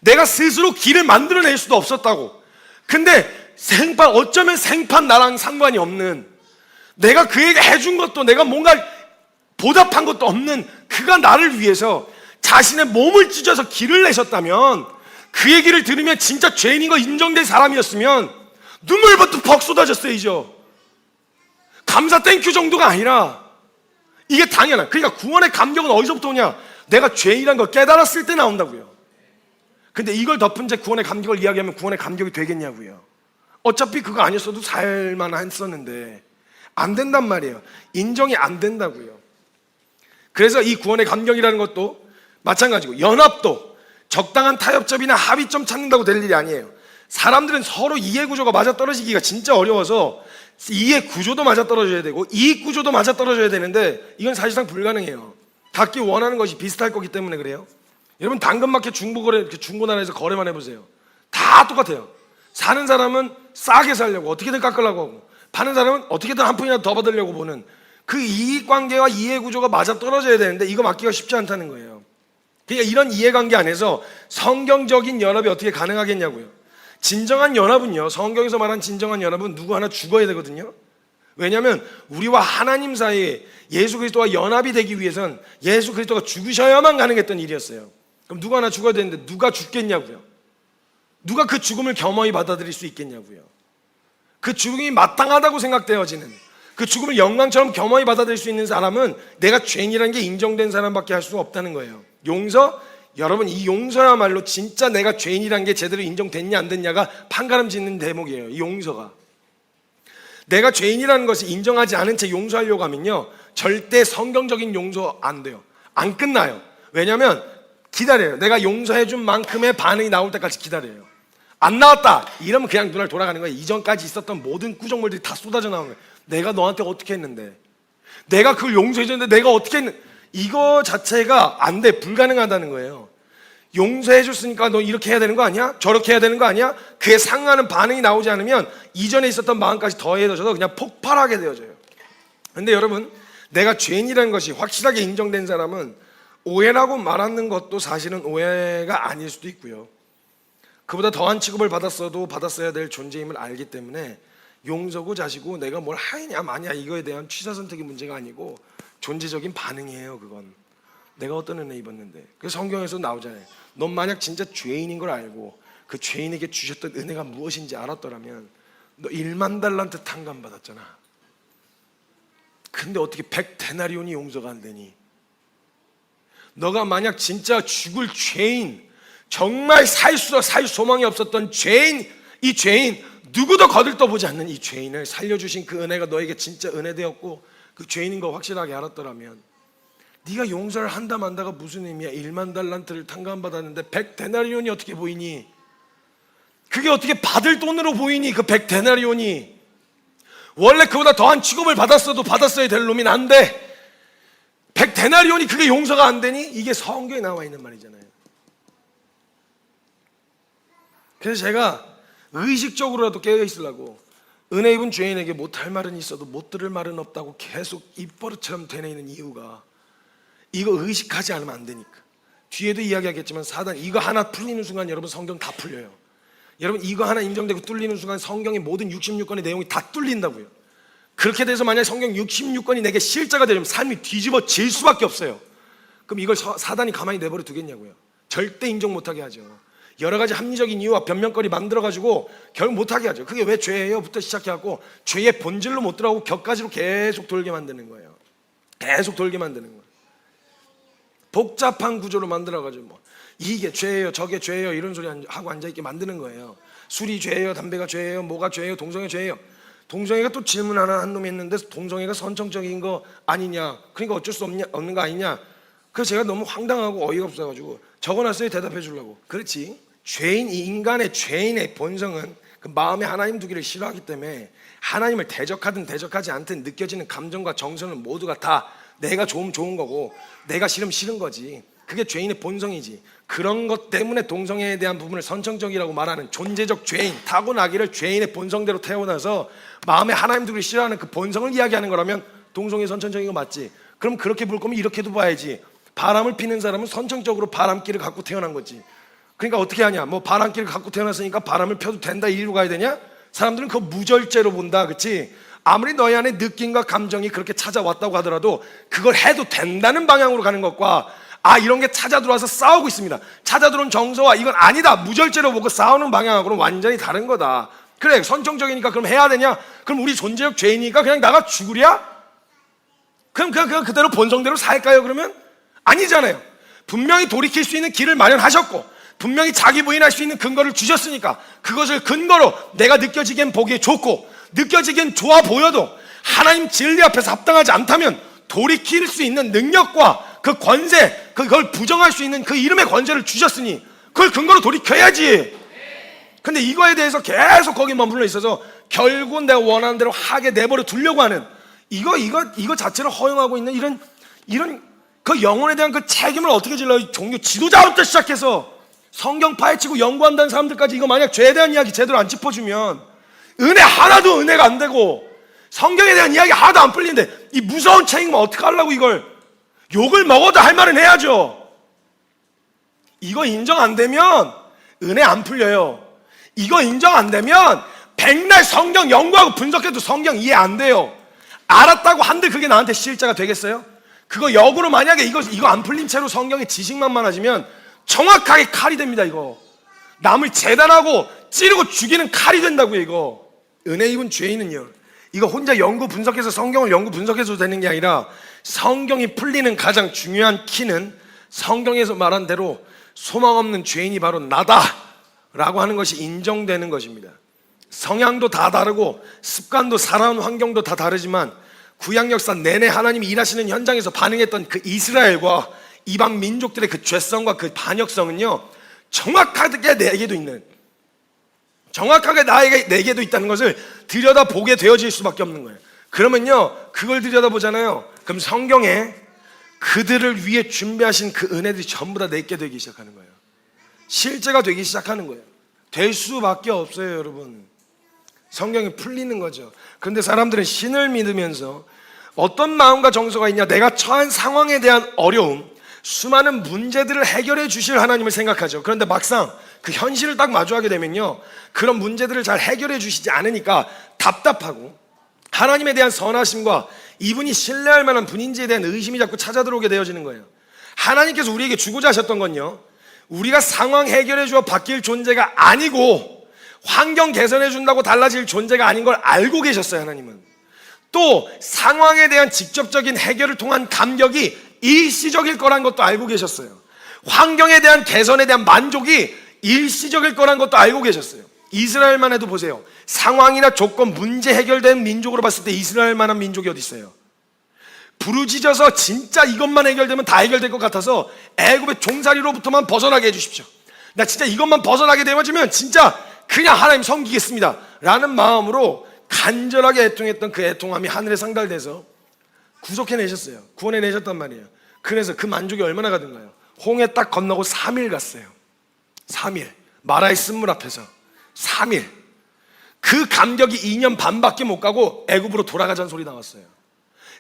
내가 스스로 길을 만들어낼 수도 없었다고. 근데 어쩌면 생판 나랑 상관이 없는, 내가 그에게 해준 것도, 내가 뭔가 보답한 것도 없는 그가 나를 위해서 자신의 몸을 찢어서 길을 내셨다면, 그 얘기를 들으면 진짜 죄인인 거 인정된 사람이었으면 눈물부터 퍽 쏟아졌어야죠. 감사 땡큐 정도가 아니라 이게 당연한, 그러니까 구원의 감격은 어디서부터 오냐? 내가 죄인이란 걸 깨달았을 때 나온다고요. 근데 이걸 덮은 채 구원의 감격을 이야기하면 구원의 감격이 되겠냐고요. 어차피 그거 아니었어도 살만 했었는데 안 된단 말이에요. 인정이 안 된다고요. 그래서 이 구원의 감격이라는 것도 마찬가지고, 연합도 적당한 타협점이나 합의점 찾는다고 될 일이 아니에요. 사람들은 서로 이해 구조가 맞아떨어지기가 진짜 어려워서 이해 구조도 맞아떨어져야 되고 이익 구조도 맞아떨어져야 되는데 이건 사실상 불가능해요. 각기 원하는 것이 비슷할 거기 때문에 그래요. 여러분 당근마켓 중고나라에서 거래만 해보세요. 다 똑같아요. 사는 사람은 싸게 살려고 어떻게든 깎으려고 하고, 파는 사람은 어떻게든 한 푼이라도 더 받으려고 보는 그 이익관계와 이해구조가 맞아떨어져야 되는데 이거 맞기가 쉽지 않다는 거예요. 그러니까 이런 이해관계 안에서 성경적인 연합이 어떻게 가능하겠냐고요. 진정한 연합은요, 성경에서 말한 진정한 연합은 누구 하나 죽어야 되거든요. 왜냐하면 우리와 하나님 사이에 예수 그리스도와 연합이 되기 위해선 예수 그리스도가 죽으셔야만 가능했던 일이었어요. 그럼 누구 하나 죽어야 되는데 누가 죽겠냐고요. 누가 그 죽음을 겸허히 받아들일 수 있겠냐고요. 그 죽음이 마땅하다고 생각되어지는, 그 죽음을 영광처럼 겸허히 받아들일 수 있는 사람은 내가 죄인이라는 게 인정된 사람밖에 할 수가 없다는 거예요. 용서, 여러분 이 용서야말로 진짜 내가 죄인이라는 게 제대로 인정됐냐 안 됐냐가 판가름 짓는 대목이에요. 이 용서가. 내가 죄인이라는 것을 인정하지 않은 채 용서하려고 하면요, 절대 성경적인 용서 안 돼요. 안 끝나요. 왜냐하면 기다려요. 내가 용서해준 만큼의 반응이 나올 때까지 기다려요. 안 나왔다 이러면 그냥 눈알 돌아가는 거예요. 이전까지 있었던 모든 구정물들이 다 쏟아져 나오는 거예요. 내가 너한테 어떻게 했는데, 내가 그걸 용서해줬는데 내가 어떻게 했는데, 이거 자체가 안 돼. 불가능하다는 거예요. 용서해줬으니까 너 이렇게 해야 되는 거 아니야? 저렇게 해야 되는 거 아니야? 그에 상하는 반응이 나오지 않으면 이전에 있었던 마음까지 더해져서 그냥 폭발하게 되어져요. 근데 여러분, 내가 죄인이라는 것이 확실하게 인정된 사람은 오해라고 말하는 것도 사실은 오해가 아닐 수도 있고요, 그보다 더한 취급을 받았어도 받았어야 될 존재임을 알기 때문에 용서고 자시고 내가 뭘 하느냐 마냐 이거에 대한 취사선택의 문제가 아니고 존재적인 반응이에요. 그건 내가 어떤 은혜 입었는데. 그래서 성경에서 나오잖아요. 넌 만약 진짜 죄인인 걸 알고 그 죄인에게 주셨던 은혜가 무엇인지 알았더라면 너 1만 달란트 탕감 받았잖아. 근데 어떻게 100데나리온이 용서가 안 되니? 너가 만약 진짜 죽을 죄인, 정말 살 소망이 없었던 죄인, 이 죄인, 누구도 거들떠보지 않는 이 죄인을 살려주신 그 은혜가 너에게 진짜 은혜되었고 그 죄인인 거 확실하게 알았더라면 네가 용서를 한다 만다가 무슨 의미야? 1만 달란트를 탕감받았는데 100데나리온이 어떻게 보이니? 그게 어떻게 받을 돈으로 보이니? 그 100데나리온이 원래 그보다 더한 취급을 받았어도 받았어야 될 놈이 난데 100데나리온이 그게 용서가 안 되니? 이게 성경에 나와 있는 말이잖아요. 그래서 제가 의식적으로라도 깨어있으려고 은혜 입은 죄인에게 못할 말은 있어도 못 들을 말은 없다고 계속 입버릇처럼 되뇌이는 이유가 이거 의식하지 않으면 안 되니까. 뒤에도 이야기하겠지만 사단 이거 하나 풀리는 순간 여러분 성경 다 풀려요. 여러분 이거 하나 인정되고 뚫리는 순간 성경의 모든 66권의 내용이 다 뚫린다고요. 그렇게 돼서 만약에 성경 66권이 내게 실자가 되려면 삶이 뒤집어질 수밖에 없어요. 그럼 이걸 사단이 가만히 내버려 두겠냐고요. 절대 인정 못하게 하죠. 여러 가지 합리적인 이유와 변명거리 만들어가지고 결국 못하게 하죠. 그게 왜 죄예요? 부터 시작해갖고 죄의 본질로 못 들어가고 격가지로 계속 돌게 만드는 거예요. 계속 돌게 만드는 거예요. 복잡한 구조로 만들어가지고 뭐 이게 죄예요, 저게 죄예요 이런 소리 하고 앉아있게 만드는 거예요. 술이 죄예요, 담배가 죄예요, 뭐가 죄예요, 동성애 죄예요. 동성애가 또 질문 하나 한 놈이 했는데 동성애가 선정적인 거 아니냐, 그러니까 어쩔 수 없는 거 아니냐. 그래서 제가 너무 황당하고 어이가 없어가지고 적어놨어요. 대답해 주려고. 그렇지, 죄인, 인간의 죄인의 본성은 그 마음에 하나님 두기를 싫어하기 때문에 하나님을 대적하든 대적하지 않든 느껴지는 감정과 정서는 모두가 다 내가 좋으면 좋은 거고 내가 싫으면 싫은 거지. 그게 죄인의 본성이지. 그런 것 때문에 동성애에 대한 부분을 선정적이라고 말하는 존재적 죄인, 타고나기를 죄인의 본성대로 태어나서 마음에 하나님 두기를 싫어하는 그 본성을 이야기하는 거라면 동성애 선천적인 거 맞지? 그럼 그렇게 볼 거면 이렇게도 봐야지. 바람을 피는 사람은 선천적으로 바람기를 갖고 태어난 거지. 그러니까 어떻게 하냐, 뭐 바람기를 갖고 태어났으니까 바람을 펴도 된다 이리로 가야 되냐? 사람들은 그거 무절제로 본다. 그렇지? 아무리 너희 안에 느낌과 감정이 그렇게 찾아왔다고 하더라도 그걸 해도 된다는 방향으로 가는 것과 이런 게 찾아 들어와서 싸우고 있습니다. 찾아 들어온 정서와 이건 아니다 무절제로 보고 싸우는 방향하고는 완전히 다른 거다. 그래, 선천적이니까 그럼 해야 되냐? 그럼 우리 존재적 죄이니까 그냥 나가 죽으랴? 그럼 그대로 본성대로 살까요? 그러면 아니잖아요. 분명히 돌이킬 수 있는 길을 마련하셨고 분명히 자기 부인할 수 있는 근거를 주셨으니까 그것을 근거로 내가 느껴지기엔 보기에 좋고 느껴지기엔 좋아 보여도 하나님 진리 앞에서 합당하지 않다면 돌이킬 수 있는 능력과 그 권세, 그걸 부정할 수 있는 그 이름의 권세를 주셨으니 그걸 근거로 돌이켜야지. 근데 이거에 대해서 계속 거기 머물러 있어서 결국 내가 원하는 대로 하게 내버려 두려고 하는 이거 자체를 허용하고 있는 이런 그 영혼에 대한 그 책임을 어떻게 질러요? 종교 지도자부터 시작해서 성경 파헤치고 연구한다는 사람들까지 이거 만약 죄에 대한 이야기 제대로 안 짚어주면 은혜 하나도 은혜가 안 되고 성경에 대한 이야기 하나도 안 풀리는데 이 무서운 책임을 어떻게 하려고 이걸 욕을 먹어도 할 말은 해야죠. 이거 인정 안 되면 은혜 안 풀려요. 이거 인정 안 되면 백날 성경 연구하고 분석해도 성경 이해 안 돼요. 알았다고 한들 그게 나한테 실자가 되겠어요? 그거 역으로 만약에 이거 안 풀린 채로 성경의 지식만 많아지면 정확하게 칼이 됩니다. 이거 남을 재단하고 찌르고 죽이는 칼이 된다고요. 이거 은혜 입은 죄인은요, 이거 혼자 연구 분석해서 성경을 연구 분석해서 되는 게 아니라 성경이 풀리는 가장 중요한 키는 성경에서 말한 대로 소망 없는 죄인이 바로 나다 라고 하는 것이 인정되는 것입니다. 성향도 다 다르고 습관도 살아온 환경도 다 다르지만 구약 역사 내내 하나님이 일하시는 현장에서 반응했던 그 이스라엘과 이방 민족들의 그 죄성과 그 반역성은요, 정확하게 내게도 있는, 정확하게 내게도 있다는 것을 들여다보게 되어질 수밖에 없는 거예요. 그러면요, 그걸 들여다보잖아요. 그럼 성경에 그들을 위해 준비하신 그 은혜들이 전부 다 내게 되기 시작하는 거예요. 실제가 되기 시작하는 거예요. 될 수밖에 없어요, 여러분. 성경이 풀리는 거죠. 그런데 사람들은 신을 믿으면서 어떤 마음과 정서가 있냐, 내가 처한 상황에 대한 어려움, 수많은 문제들을 해결해 주실 하나님을 생각하죠. 그런데 막상 그 현실을 딱 마주하게 되면요, 그런 문제들을 잘 해결해 주시지 않으니까 답답하고 하나님에 대한 선하심과 이분이 신뢰할 만한 분인지에 대한 의심이 자꾸 찾아들어오게 되어지는 거예요. 하나님께서 우리에게 주고자 하셨던 건요, 우리가 상황 해결해 주어 바뀔 존재가 아니고 환경 개선해 준다고 달라질 존재가 아닌 걸 알고 계셨어요. 하나님은 또 상황에 대한 직접적인 해결을 통한 감격이 일시적일 거란 것도 알고 계셨어요. 환경에 대한 개선에 대한 만족이 일시적일 거란 것도 알고 계셨어요. 이스라엘만 해도 보세요. 상황이나 조건, 문제 해결된 민족으로 봤을 때 이스라엘만한 민족이 어디 있어요? 부르짖어서 진짜 이것만 해결되면 다 해결될 것 같아서 애굽의 종살이로부터만 벗어나게 해주십시오. 나 진짜 이것만 벗어나게 되어지면 진짜 그냥 하나님 섬기겠습니다 라는 마음으로 간절하게 애통했던 그 애통함이 하늘에 상달돼서 구속해내셨어요. 구원해내셨단 말이에요. 그래서 그 만족이 얼마나 가든가요? 홍해 딱 건너고 3일 갔어요. 3일 마라의 쓴물 앞에서 3일. 그 감격이 2년 반밖에 못 가고 애굽으로 돌아가자는 소리 나왔어요.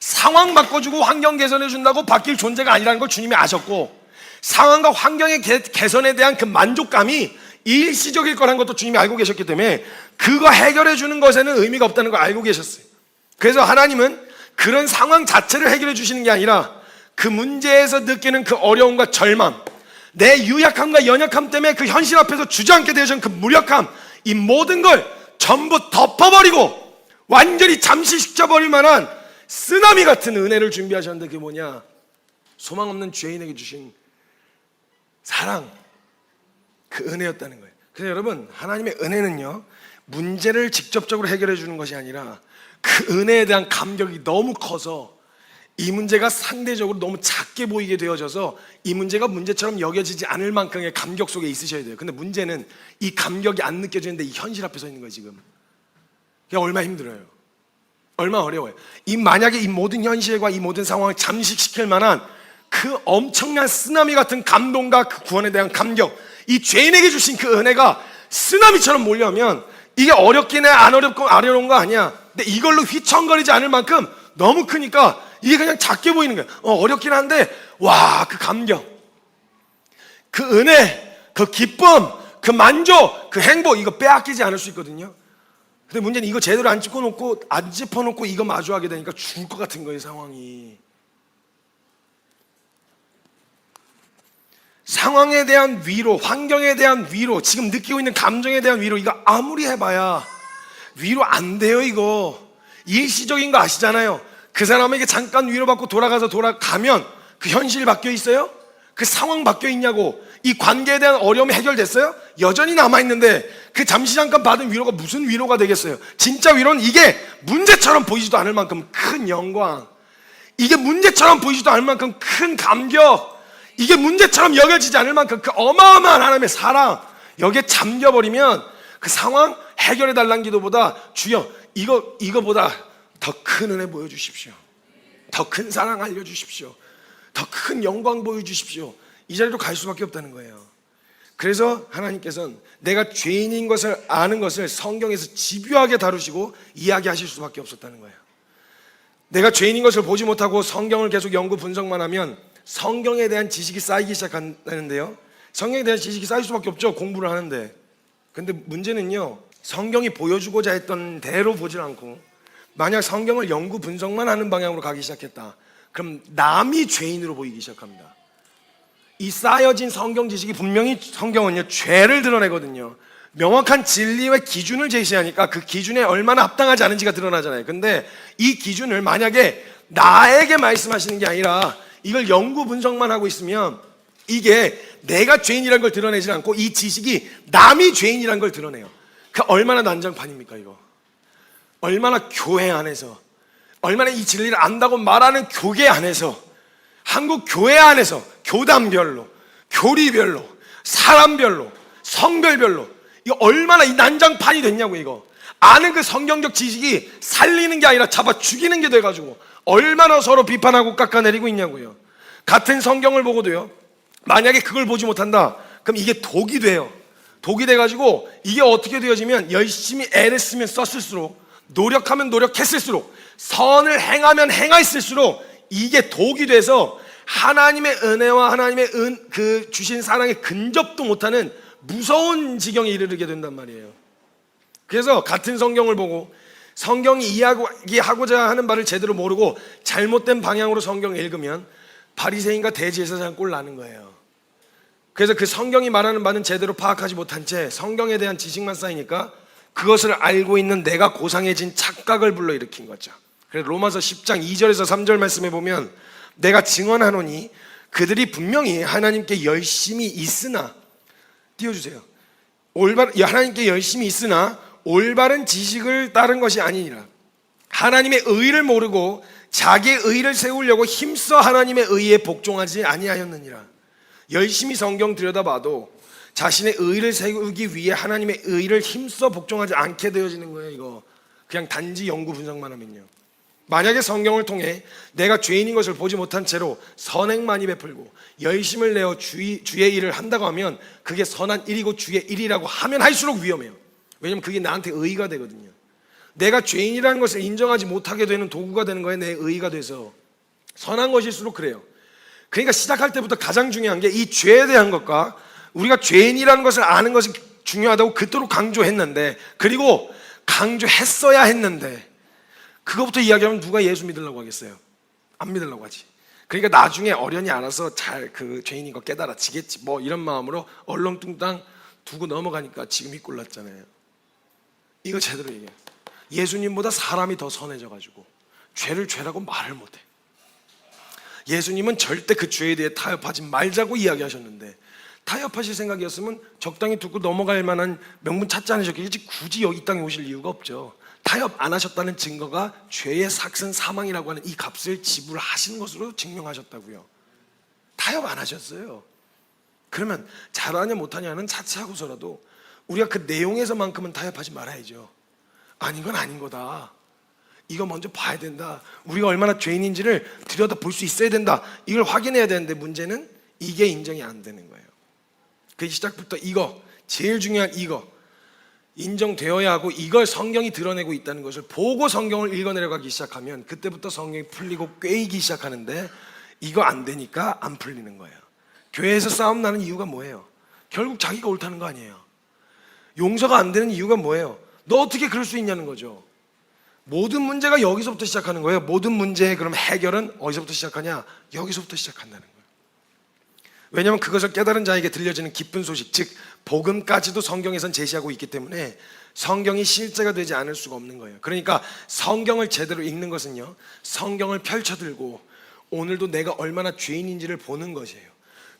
상황 바꿔주고 환경 개선해준다고 바뀔 존재가 아니라는 걸 주님이 아셨고, 상황과 환경의 개선에 대한 그 만족감이 일시적일 거라는 것도 주님이 알고 계셨기 때문에 그거 해결해 주는 것에는 의미가 없다는 걸 알고 계셨어요. 그래서 하나님은 그런 상황 자체를 해결해 주시는 게 아니라 그 문제에서 느끼는 그 어려움과 절망, 내 유약함과 연약함 때문에 그 현실 앞에서 주저앉게 되어진 그 무력함, 이 모든 걸 전부 덮어버리고 완전히 잠식시켜버릴 만한 쓰나미 같은 은혜를 준비하셨는데, 그게 뭐냐? 소망 없는 죄인에게 주신 사랑, 그 은혜였다는 거예요. 그래서 여러분, 하나님의 은혜는요, 문제를 직접적으로 해결해 주는 것이 아니라 그 은혜에 대한 감격이 너무 커서 이 문제가 상대적으로 너무 작게 보이게 되어져서 이 문제가 문제처럼 여겨지지 않을 만큼의 감격 속에 있으셔야 돼요. 근데 문제는 이 감격이 안 느껴지는데 이 현실 앞에 서 있는 거예요. 지금 그게 얼마나 힘들어요, 얼마나 어려워요. 만약에 이 모든 현실과 이 모든 상황을 잠식시킬 만한 그 엄청난 쓰나미 같은 감동과 그 구원에 대한 감격, 이 죄인에게 주신 그 은혜가 쓰나미처럼 몰려오면 이게 어렵긴 해, 안 어렵고 어려운 거 아니야. 근데 이걸로 휘청거리지 않을 만큼 너무 크니까 이게 그냥 작게 보이는 거야. 어렵긴 한데 와, 그 감격, 그 은혜, 그 기쁨, 그 만족, 그 행복, 이거 빼앗기지 않을 수 있거든요. 근데 문제는 이거 제대로 안 짚어놓고 이거 마주하게 되니까 죽을 것 같은 거예요, 상황이. 상황에 대한 위로, 환경에 대한 위로, 지금 느끼고 있는 감정에 대한 위로, 이거 아무리 해봐야 위로 안 돼요. 이거 일시적인 거 아시잖아요. 그 사람에게 잠깐 위로받고 돌아가면 그 현실이 바뀌어 있어요? 그 상황 바뀌어 있냐고. 이 관계에 대한 어려움이 해결됐어요? 여전히 남아있는데 그 잠시 잠깐 받은 위로가 무슨 위로가 되겠어요? 진짜 위로는 이게 문제처럼 보이지도 않을 만큼 큰 영광, 이게 문제처럼 보이지도 않을 만큼 큰 감격, 이게 문제처럼 여겨지지 않을 만큼 그 어마어마한 하나님의 사랑, 여기에 잠겨버리면 그 상황 해결해 달라는 기도보다 주여 이거보다 더 큰 은혜 보여주십시오. 더 큰 사랑 알려주십시오. 더 큰 영광 보여주십시오. 이 자리로 갈 수밖에 없다는 거예요. 그래서 하나님께서는 내가 죄인인 것을 아는 것을 성경에서 집요하게 다루시고 이야기하실 수밖에 없었다는 거예요. 내가 죄인인 것을 보지 못하고 성경을 계속 연구 분석만 하면 성경에 대한 지식이 쌓이기 시작한다는데요. 성경에 대한 지식이 쌓일 수밖에 없죠, 공부를 하는데. 근데 문제는요, 성경이 보여주고자 했던 대로 보질 않고 만약 성경을 연구 분석만 하는 방향으로 가기 시작했다, 그럼 남이 죄인으로 보이기 시작합니다. 이 쌓여진 성경 지식이 분명히 성경은요, 죄를 드러내거든요. 명확한 진리의 기준을 제시하니까 그 기준에 얼마나 합당하지 않은지가 드러나잖아요. 근데 이 기준을 만약에 나에게 말씀하시는 게 아니라 이걸 연구 분석만 하고 있으면 이게 내가 죄인이라는 걸 드러내지 않고 이 지식이 남이 죄인이라는 걸 드러내요. 그 얼마나 난장판입니까 이거. 얼마나 교회 안에서, 얼마나 이 진리를 안다고 말하는 교계 안에서, 한국 교회 안에서 교단별로, 교리별로, 사람별로, 성별별로 이거 얼마나 이 난장판이 됐냐고. 이거 아는 그 성경적 지식이 살리는 게 아니라 잡아 죽이는 게 돼가지고 얼마나 서로 비판하고 깎아내리고 있냐고요. 같은 성경을 보고도요, 만약에 그걸 보지 못한다, 그럼 이게 독이 돼요. 독이 돼가지고 이게 어떻게 되어지면 열심히 애를 쓰면 썼을수록, 노력하면 노력했을수록, 선을 행하면 행했을수록 이게 독이 돼서 하나님의 은혜와 하나님의 그 주신 사랑에 근접도 못하는 무서운 지경에 이르게 된단 말이에요. 그래서 같은 성경을 보고 성경이 이야기하고자 하는 바를 제대로 모르고 잘못된 방향으로 성경을 읽으면 바리새인과 대제사장 꼴 나는 거예요. 그래서 그 성경이 말하는 바는 제대로 파악하지 못한 채 성경에 대한 지식만 쌓이니까 그것을 알고 있는 내가 고상해진 착각을 불러일으킨 거죠. 그래서 로마서 10장 2절에서 3절 말씀에 보면 내가 증언하노니 그들이 분명히 하나님께 열심히 있으나, 띄워주세요, 하나님께 열심히 있으나 올바른 지식을 따른 것이 아니니라. 하나님의 의를 모르고 자기의 의를 세우려고 힘써 하나님의 의에 복종하지 아니하였느니라. 열심히 성경 들여다봐도 자신의 의를 세우기 위해 하나님의 의를 힘써 복종하지 않게 되어지는 거예요. 이거 그냥 단지 연구 분석만 하면요. 만약에 성경을 통해 내가 죄인인 것을 보지 못한 채로 선행 많이 베풀고 열심을 내어 주의 일을 한다고 하면 그게 선한 일이고 주의 일이라고 하면 할수록 위험해요. 왜냐면 그게 나한테 의의가 되거든요. 내가 죄인이라는 것을 인정하지 못하게 되는 도구가 되는 거예요. 내 의의가 돼서. 선한 것일수록 그래요. 그러니까 시작할 때부터 가장 중요한 게 이 죄에 대한 것과 우리가 죄인이라는 것을 아는 것이 중요하다고 그토록 강조했는데, 그리고 강조했어야 했는데, 그것부터 이야기하면 누가 예수 믿으려고 하겠어요? 안 믿으려고 하지. 그러니까 나중에 어련히 알아서 잘 그 죄인인 거 깨달아지겠지 뭐 이런 마음으로 얼렁뚱땅 두고 넘어가니까 지금 이 꼴 났잖아요. 이거 제대로 얘기해요. 예수님보다 사람이 더 선해져가지고 죄를 죄라고 말을 못해. 예수님은 절대 그 죄에 대해 타협하지 말자고 이야기하셨는데, 타협하실 생각이었으면 적당히 두고 넘어갈 만한 명분 찾지 않으셨겠지 굳이 여기 땅에 오실 이유가 없죠. 타협 안 하셨다는 증거가 죄의 삭슨 사망이라고 하는 이 값을 지불하신 것으로 증명하셨다고요. 타협 안 하셨어요. 그러면 잘하냐 못하냐는 차치하고서라도 우리가 그 내용에서만큼은 타협하지 말아야죠. 아닌 건 아닌 거다, 이거 먼저 봐야 된다, 우리가 얼마나 죄인인지를 들여다 볼 수 있어야 된다, 이걸 확인해야 되는데 문제는 이게 인정이 안 되는 거예요. 그 시작부터 이거 제일 중요한 이거 인정되어야 하고, 이걸 성경이 드러내고 있다는 것을 보고 성경을 읽어내려가기 시작하면 그때부터 성경이 풀리고 꿰이기 시작하는데, 이거 안 되니까 안 풀리는 거예요. 교회에서 싸움 나는 이유가 뭐예요? 결국 자기가 옳다는 거 아니에요. 용서가 안 되는 이유가 뭐예요? 너 어떻게 그럴 수 있냐는 거죠. 모든 문제가 여기서부터 시작하는 거예요. 모든 문제의 그럼 해결은 어디서부터 시작하냐? 여기서부터 시작한다는 거예요. 왜냐하면 그것을 깨달은 자에게 들려지는 기쁜 소식, 즉 복음까지도 성경에선 제시하고 있기 때문에 성경이 실제가 되지 않을 수가 없는 거예요. 그러니까 성경을 제대로 읽는 것은요, 성경을 펼쳐들고 오늘도 내가 얼마나 죄인인지를 보는 것이에요.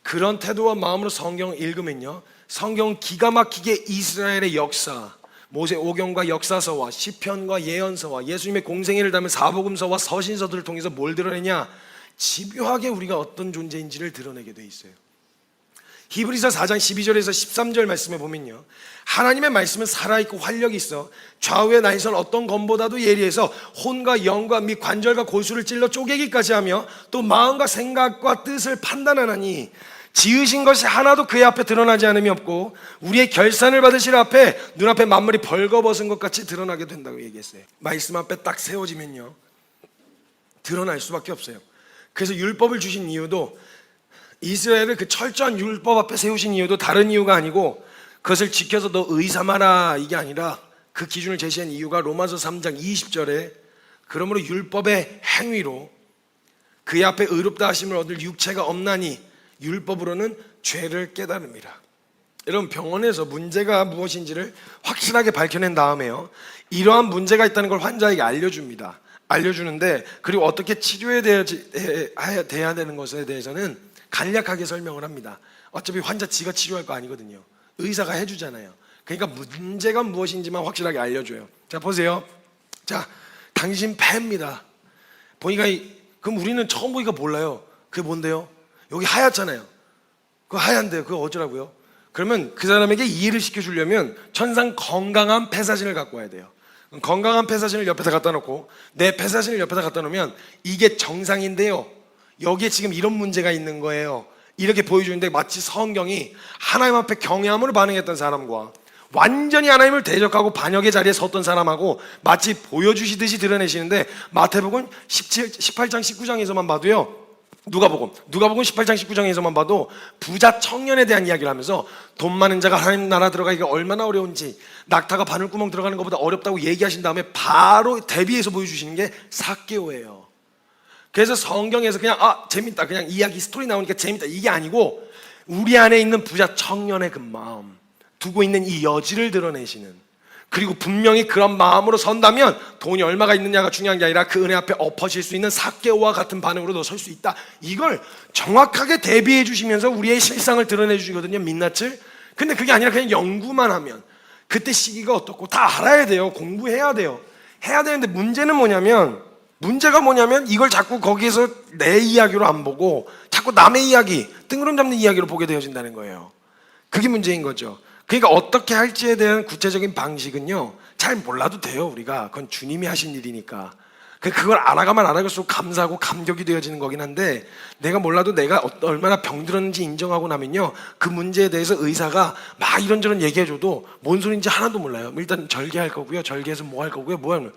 그런 태도와 마음으로 성경을 읽으면요, 성경은 기가 막히게 이스라엘의 역사, 모세오경과 역사서와 시편과 예언서와 예수님의 공생애를 담은 사복음서와 서신서들을 통해서 뭘 드러내냐? 집요하게 우리가 어떤 존재인지를 드러내게 돼 있어요. 히브리서 4장 12절에서 13절 말씀에 보면요, 하나님의 말씀은 살아있고 활력이 있어 좌우의 나이선 어떤 검보다도 예리해서 혼과 영과 및 관절과 골수를 찔러 쪼개기까지 하며 또 마음과 생각과 뜻을 판단하나니 지으신 것이 하나도 그의 앞에 드러나지 않음이 없고 우리의 결산을 받으실 앞에 눈앞에 만물이 벌거벗은 것 같이 드러나게 된다고 얘기했어요. 말씀 앞에 딱 세워지면요 드러날 수밖에 없어요. 그래서 율법을 주신 이유도, 이스라엘을 그 철저한 율법 앞에 세우신 이유도 다른 이유가 아니고 그것을 지켜서 너 의삼아라 이게 아니라, 그 기준을 제시한 이유가 로마서 3장 20절에 그러므로 율법의 행위로 그의 앞에 의롭다 하심을 얻을 육체가 없나니 율법으로는 죄를 깨달음이라. 여러분, 병원에서 문제가 무엇인지를 확실하게 밝혀낸 다음에요, 이러한 문제가 있다는 걸 환자에게 알려줍니다. 알려주는데, 그리고 어떻게 치료해야 되는 것에 대해서는 간략하게 설명을 합니다. 어차피 환자 지가 치료할 거 아니거든요. 의사가 해주잖아요. 그러니까 문제가 무엇인지만 확실하게 알려줘요. 자, 보세요. 자, 당신 폐입니다. 보니까 그럼 우리는 처음 보니까 몰라요. 그게 뭔데요? 여기 하얗잖아요. 그거 하얀데 그거 어쩌라고요? 그러면 그 사람에게 이해를 시켜주려면 천상 건강한 폐사진을 갖고 와야 돼요. 건강한 폐사진을 옆에다 갖다 놓고 내 폐사진을 옆에다 갖다 놓으면 이게 정상인데요, 여기에 지금 이런 문제가 있는 거예요, 이렇게 보여주는데, 마치 성경이 하나님 앞에 경외함으로 반응했던 사람과 완전히 하나님을 대적하고 반역의 자리에 섰던 사람하고 마치 보여주시듯이 드러내시는데, 마태복음 18장 19장에서만 봐도요, 누가복음 18장 19장에서만 봐도 부자 청년에 대한 이야기를 하면서 돈 많은 자가 하나님 나라 들어가기가 얼마나 어려운지, 낙타가 바늘구멍 들어가는 것보다 어렵다고 얘기하신 다음에 바로 대비해서 보여주시는 게 삭개오예요. 그래서 성경에서 그냥 재밌다, 그냥 이야기 스토리 나오니까 재밌다, 이게 아니고 우리 안에 있는 부자 청년의 그 마음, 두고 있는 이 여지를 드러내시는, 그리고 분명히 그런 마음으로 선다면 돈이 얼마가 있느냐가 중요한 게 아니라 그 은혜 앞에 엎어질 수 있는 삭개오와 같은 반응으로 너 설 수 있다, 이걸 정확하게 대비해 주시면서 우리의 실상을 드러내 주시거든요, 민낯을. 근데 그게 아니라 그냥 연구만 하면 그때 시기가 어떻고 다 알아야 돼요. 공부해야 돼요. 해야 되는데 문제가 뭐냐면 이걸 자꾸 거기에서 내 이야기로 안 보고 자꾸 남의 이야기, 뜬구름 잡는 이야기로 보게 되어진다는 거예요. 그게 문제인 거죠. 그러니까 어떻게 할지에 대한 구체적인 방식은요 잘 몰라도 돼요. 우리가 그건 주님이 하신 일이니까. 그걸 알아가면 알아갈수록 감사하고 감격이 되어지는 거긴 한데, 내가 몰라도 내가 얼마나 병들었는지 인정하고 나면요 그 문제에 대해서 의사가 막 이런저런 얘기해줘도 뭔 소리인지 하나도 몰라요. 일단 절개할 거고요, 절개해서 뭐 할 거고요, 뭐 하면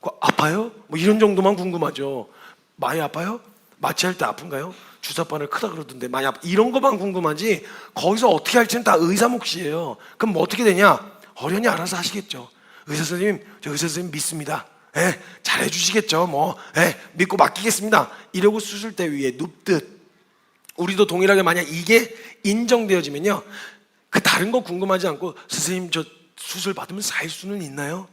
그거 아파요? 뭐 이런 정도만 궁금하죠. 많이 아파요? 마취할 때 아픈가요? 주사바늘 크다 그러던데 많이 이런 것만 궁금하지 거기서 어떻게 할지는 다 의사 몫이에요. 그럼 뭐 어떻게 되냐? 어련히 알아서 하시겠죠. 의사 선생님, 저 의사 선생님 믿습니다. 잘해 주시겠죠. 믿고 맡기겠습니다. 이러고 수술대 위에 눕듯 우리도 동일하게 만약 이게 인정되어지면요 그 다른 거 궁금하지 않고, 선생님 저 수술 받으면 살 수는 있나요?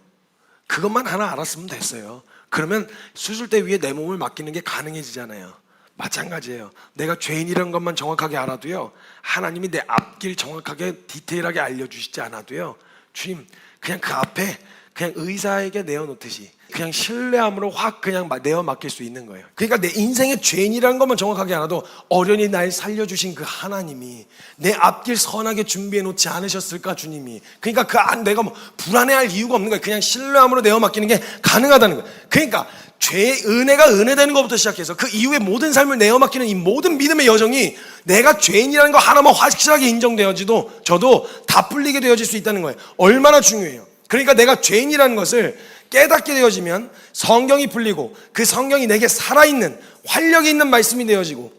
그것만 하나 알았으면 됐어요. 그러면 수술대 위에 내 몸을 맡기는 게 가능해지잖아요. 마찬가지예요. 내가 죄인이라는 것만 정확하게 알아도요 하나님이 내 앞길 정확하게 디테일하게 알려주시지 않아도요, 주님 그냥 그 앞에 그냥 의사에게 내어놓듯이 그냥 신뢰함으로 확 그냥 내어 맡길 수 있는 거예요. 그러니까 내 인생의 죄인이라는 것만 정확하게 알아도 어련히 날 살려주신 그 하나님이 내 앞길 선하게 준비해 놓지 않으셨을까, 주님이. 그러니까 내가 뭐 불안해할 이유가 없는 거예요. 그냥 신뢰함으로 내어 맡기는 게 가능하다는 거예요. 그러니까 죄의 은혜가 은혜되는 것부터 시작해서 그 이후에 모든 삶을 내어 맡기는 이 모든 믿음의 여정이 내가 죄인이라는 거 하나만 확실하게 인정되어지도 저도 다 풀리게 되어질 수 있다는 거예요. 얼마나 중요해요. 그러니까 내가 죄인이라는 것을 깨닫게 되어지면 성경이 풀리고 그 성경이 내게 살아있는 활력이 있는 말씀이 되어지고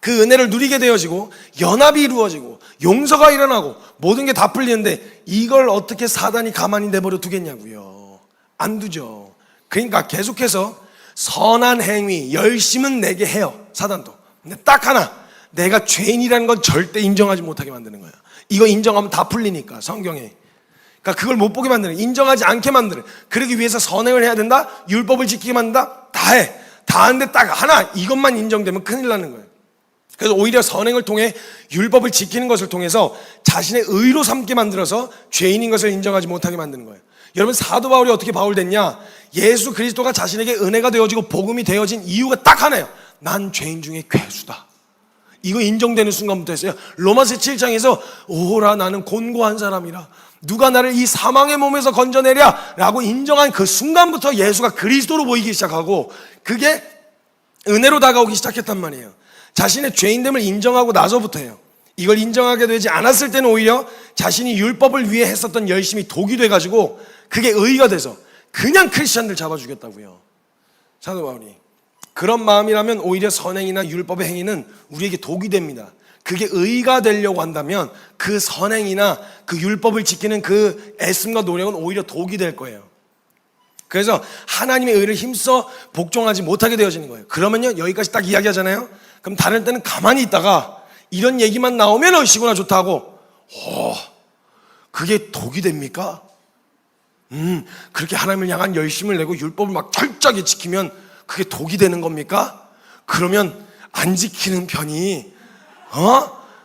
그 은혜를 누리게 되어지고 연합이 이루어지고 용서가 일어나고 모든 게 다 풀리는데, 이걸 어떻게 사단이 가만히 내버려 두겠냐고요. 안 두죠. 그러니까 계속해서 선한 행위 열심은 내게 해요, 사단도. 근데 딱 하나, 내가 죄인이라는 건 절대 인정하지 못하게 만드는 거예요. 이거 인정하면 다 풀리니까, 성경에. 그러니까 그걸 못 보게 만드는, 인정하지 않게 만드는. 그러기 위해서 선행을 해야 된다, 율법을 지키게 만든다, 다 해. 다 하는데 딱 하나, 이것만 인정되면 큰일 나는 거예요. 그래서 오히려 선행을 통해 율법을 지키는 것을 통해서 자신의 의로 삼게 만들어서 죄인인 것을 인정하지 못하게 만드는 거예요. 여러분, 사도 바울이 어떻게 바울 됐냐? 예수 그리스도가 자신에게 은혜가 되어지고 복음이 되어진 이유가 딱 하나예요. 난 죄인 중에 괴수다. 이거 인정되는 순간부터 했어요. 로마서 7장에서 오라 나는 곤고한 사람이라 누가 나를 이 사망의 몸에서 건져내랴 라고 인정한 그 순간부터 예수가 그리스도로 보이기 시작하고 그게 은혜로 다가오기 시작했단 말이에요. 자신의 죄인됨을 인정하고 나서부터예요. 이걸 인정하게 되지 않았을 때는 오히려 자신이 율법을 위해 했었던 열심이 독이 돼가지고 그게 의가 돼서 그냥 크리스천들 잡아 죽였다고요. 사도 바울이. 그런 마음이라면 오히려 선행이나 율법의 행위는 우리에게 독이 됩니다. 그게 의가 되려고 한다면 그 선행이나 그 율법을 지키는 그 애씀과 노력은 오히려 독이 될 거예요. 그래서 하나님의 의를 힘써 복종하지 못하게 되어지는 거예요. 그러면요, 여기까지 딱 이야기하잖아요. 그럼 다른 때는 가만히 있다가 이런 얘기만 나오면 얼씨구나 좋다고, 그게 독이 됩니까? 그렇게 하나님을 향한 열심을 내고 율법을 막 철저하게 지키면 그게 독이 되는 겁니까? 그러면 안 지키는 편이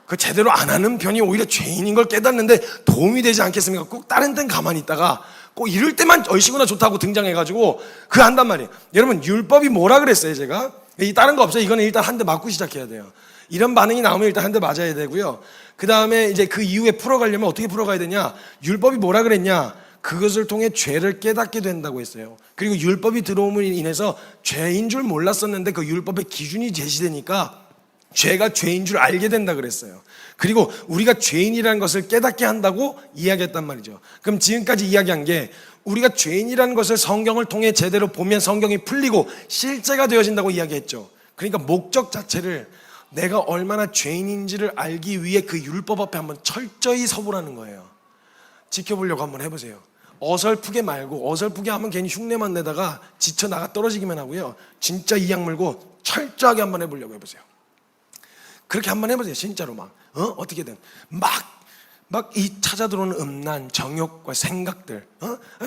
그 제대로 안 하는 편이 오히려 죄인인 걸 깨닫는데 도움이 되지 않겠습니까? 꼭 다른 데는 가만히 있다가 꼭 이럴 때만 얼씨구나 좋다고 등장해가지고 그거 한단 말이에요. 여러분, 율법이 뭐라 그랬어요? 제가 이 다른 거 없어요. 이거는 일단 한 대 맞고 시작해야 돼요. 이런 반응이 나오면 일단 한 대 맞아야 되고요. 그 다음에 이제 그 이후에 풀어가려면 어떻게 풀어가야 되냐? 율법이 뭐라 그랬냐? 그것을 통해 죄를 깨닫게 된다고 했어요. 그리고 율법이 들어옴으로 인해서 죄인 줄 몰랐었는데 그 율법의 기준이 제시되니까 죄가 죄인 줄 알게 된다 그랬어요. 그리고 우리가 죄인이라는 것을 깨닫게 한다고 이야기했단 말이죠. 그럼 지금까지 이야기한 게 우리가 죄인이라는 것을 성경을 통해 제대로 보면 성경이 풀리고 실제가 되어진다고 이야기했죠. 그러니까 목적 자체를 내가 얼마나 죄인인지를 알기 위해 그 율법 앞에 한번 철저히 서보라는 거예요. 지켜보려고 한번 해보세요. 어설프게 말고, 어설프게 하면 괜히 흉내만 내다가 지쳐 나가 떨어지기만 하고요. 진짜 이 약 물고 철저하게 한번 해보려고 해보세요. 그렇게 한번 해보세요. 진짜로 어떻게든 막 이 찾아 들어오는 음란, 정욕과 생각들,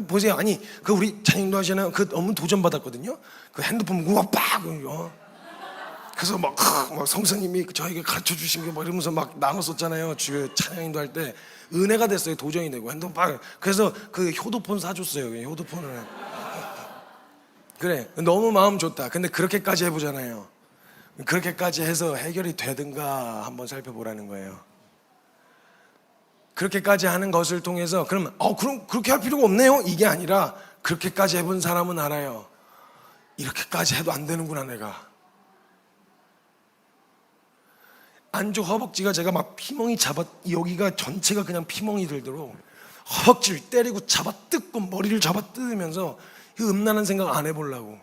보세요. 아니 그 우리 자녀님도 하시나요? 그 너무 도전받았거든요. 그 핸드폰 우와 그래서 막 성사님이 저에게 가르쳐 주신 게 막 이러면서 막 나눴었잖아요. 찬양인도 할 때 은혜가 됐어요. 도전이 되고 핸드폰 막 그래서 그 효도폰 사줬어요. 효도폰을. 그래, 너무 마음 좋다. 근데 그렇게까지 해보잖아요. 그렇게까지 해서 해결이 되든가 한번 살펴보라는 거예요. 그렇게까지 하는 것을 통해서 그럼 그렇게 할 필요가 없네요. 이게 아니라 그렇게까지 해본 사람은 알아요. 이렇게까지 해도 안 되는구나 내가. 안쪽 허벅지가 제가 막 피멍이 여기가 전체가 그냥 피멍이 들도록 허벅지를 때리고 잡아 뜯고 머리를 잡아 뜯으면서 그 음란한 생각 안 해보려고.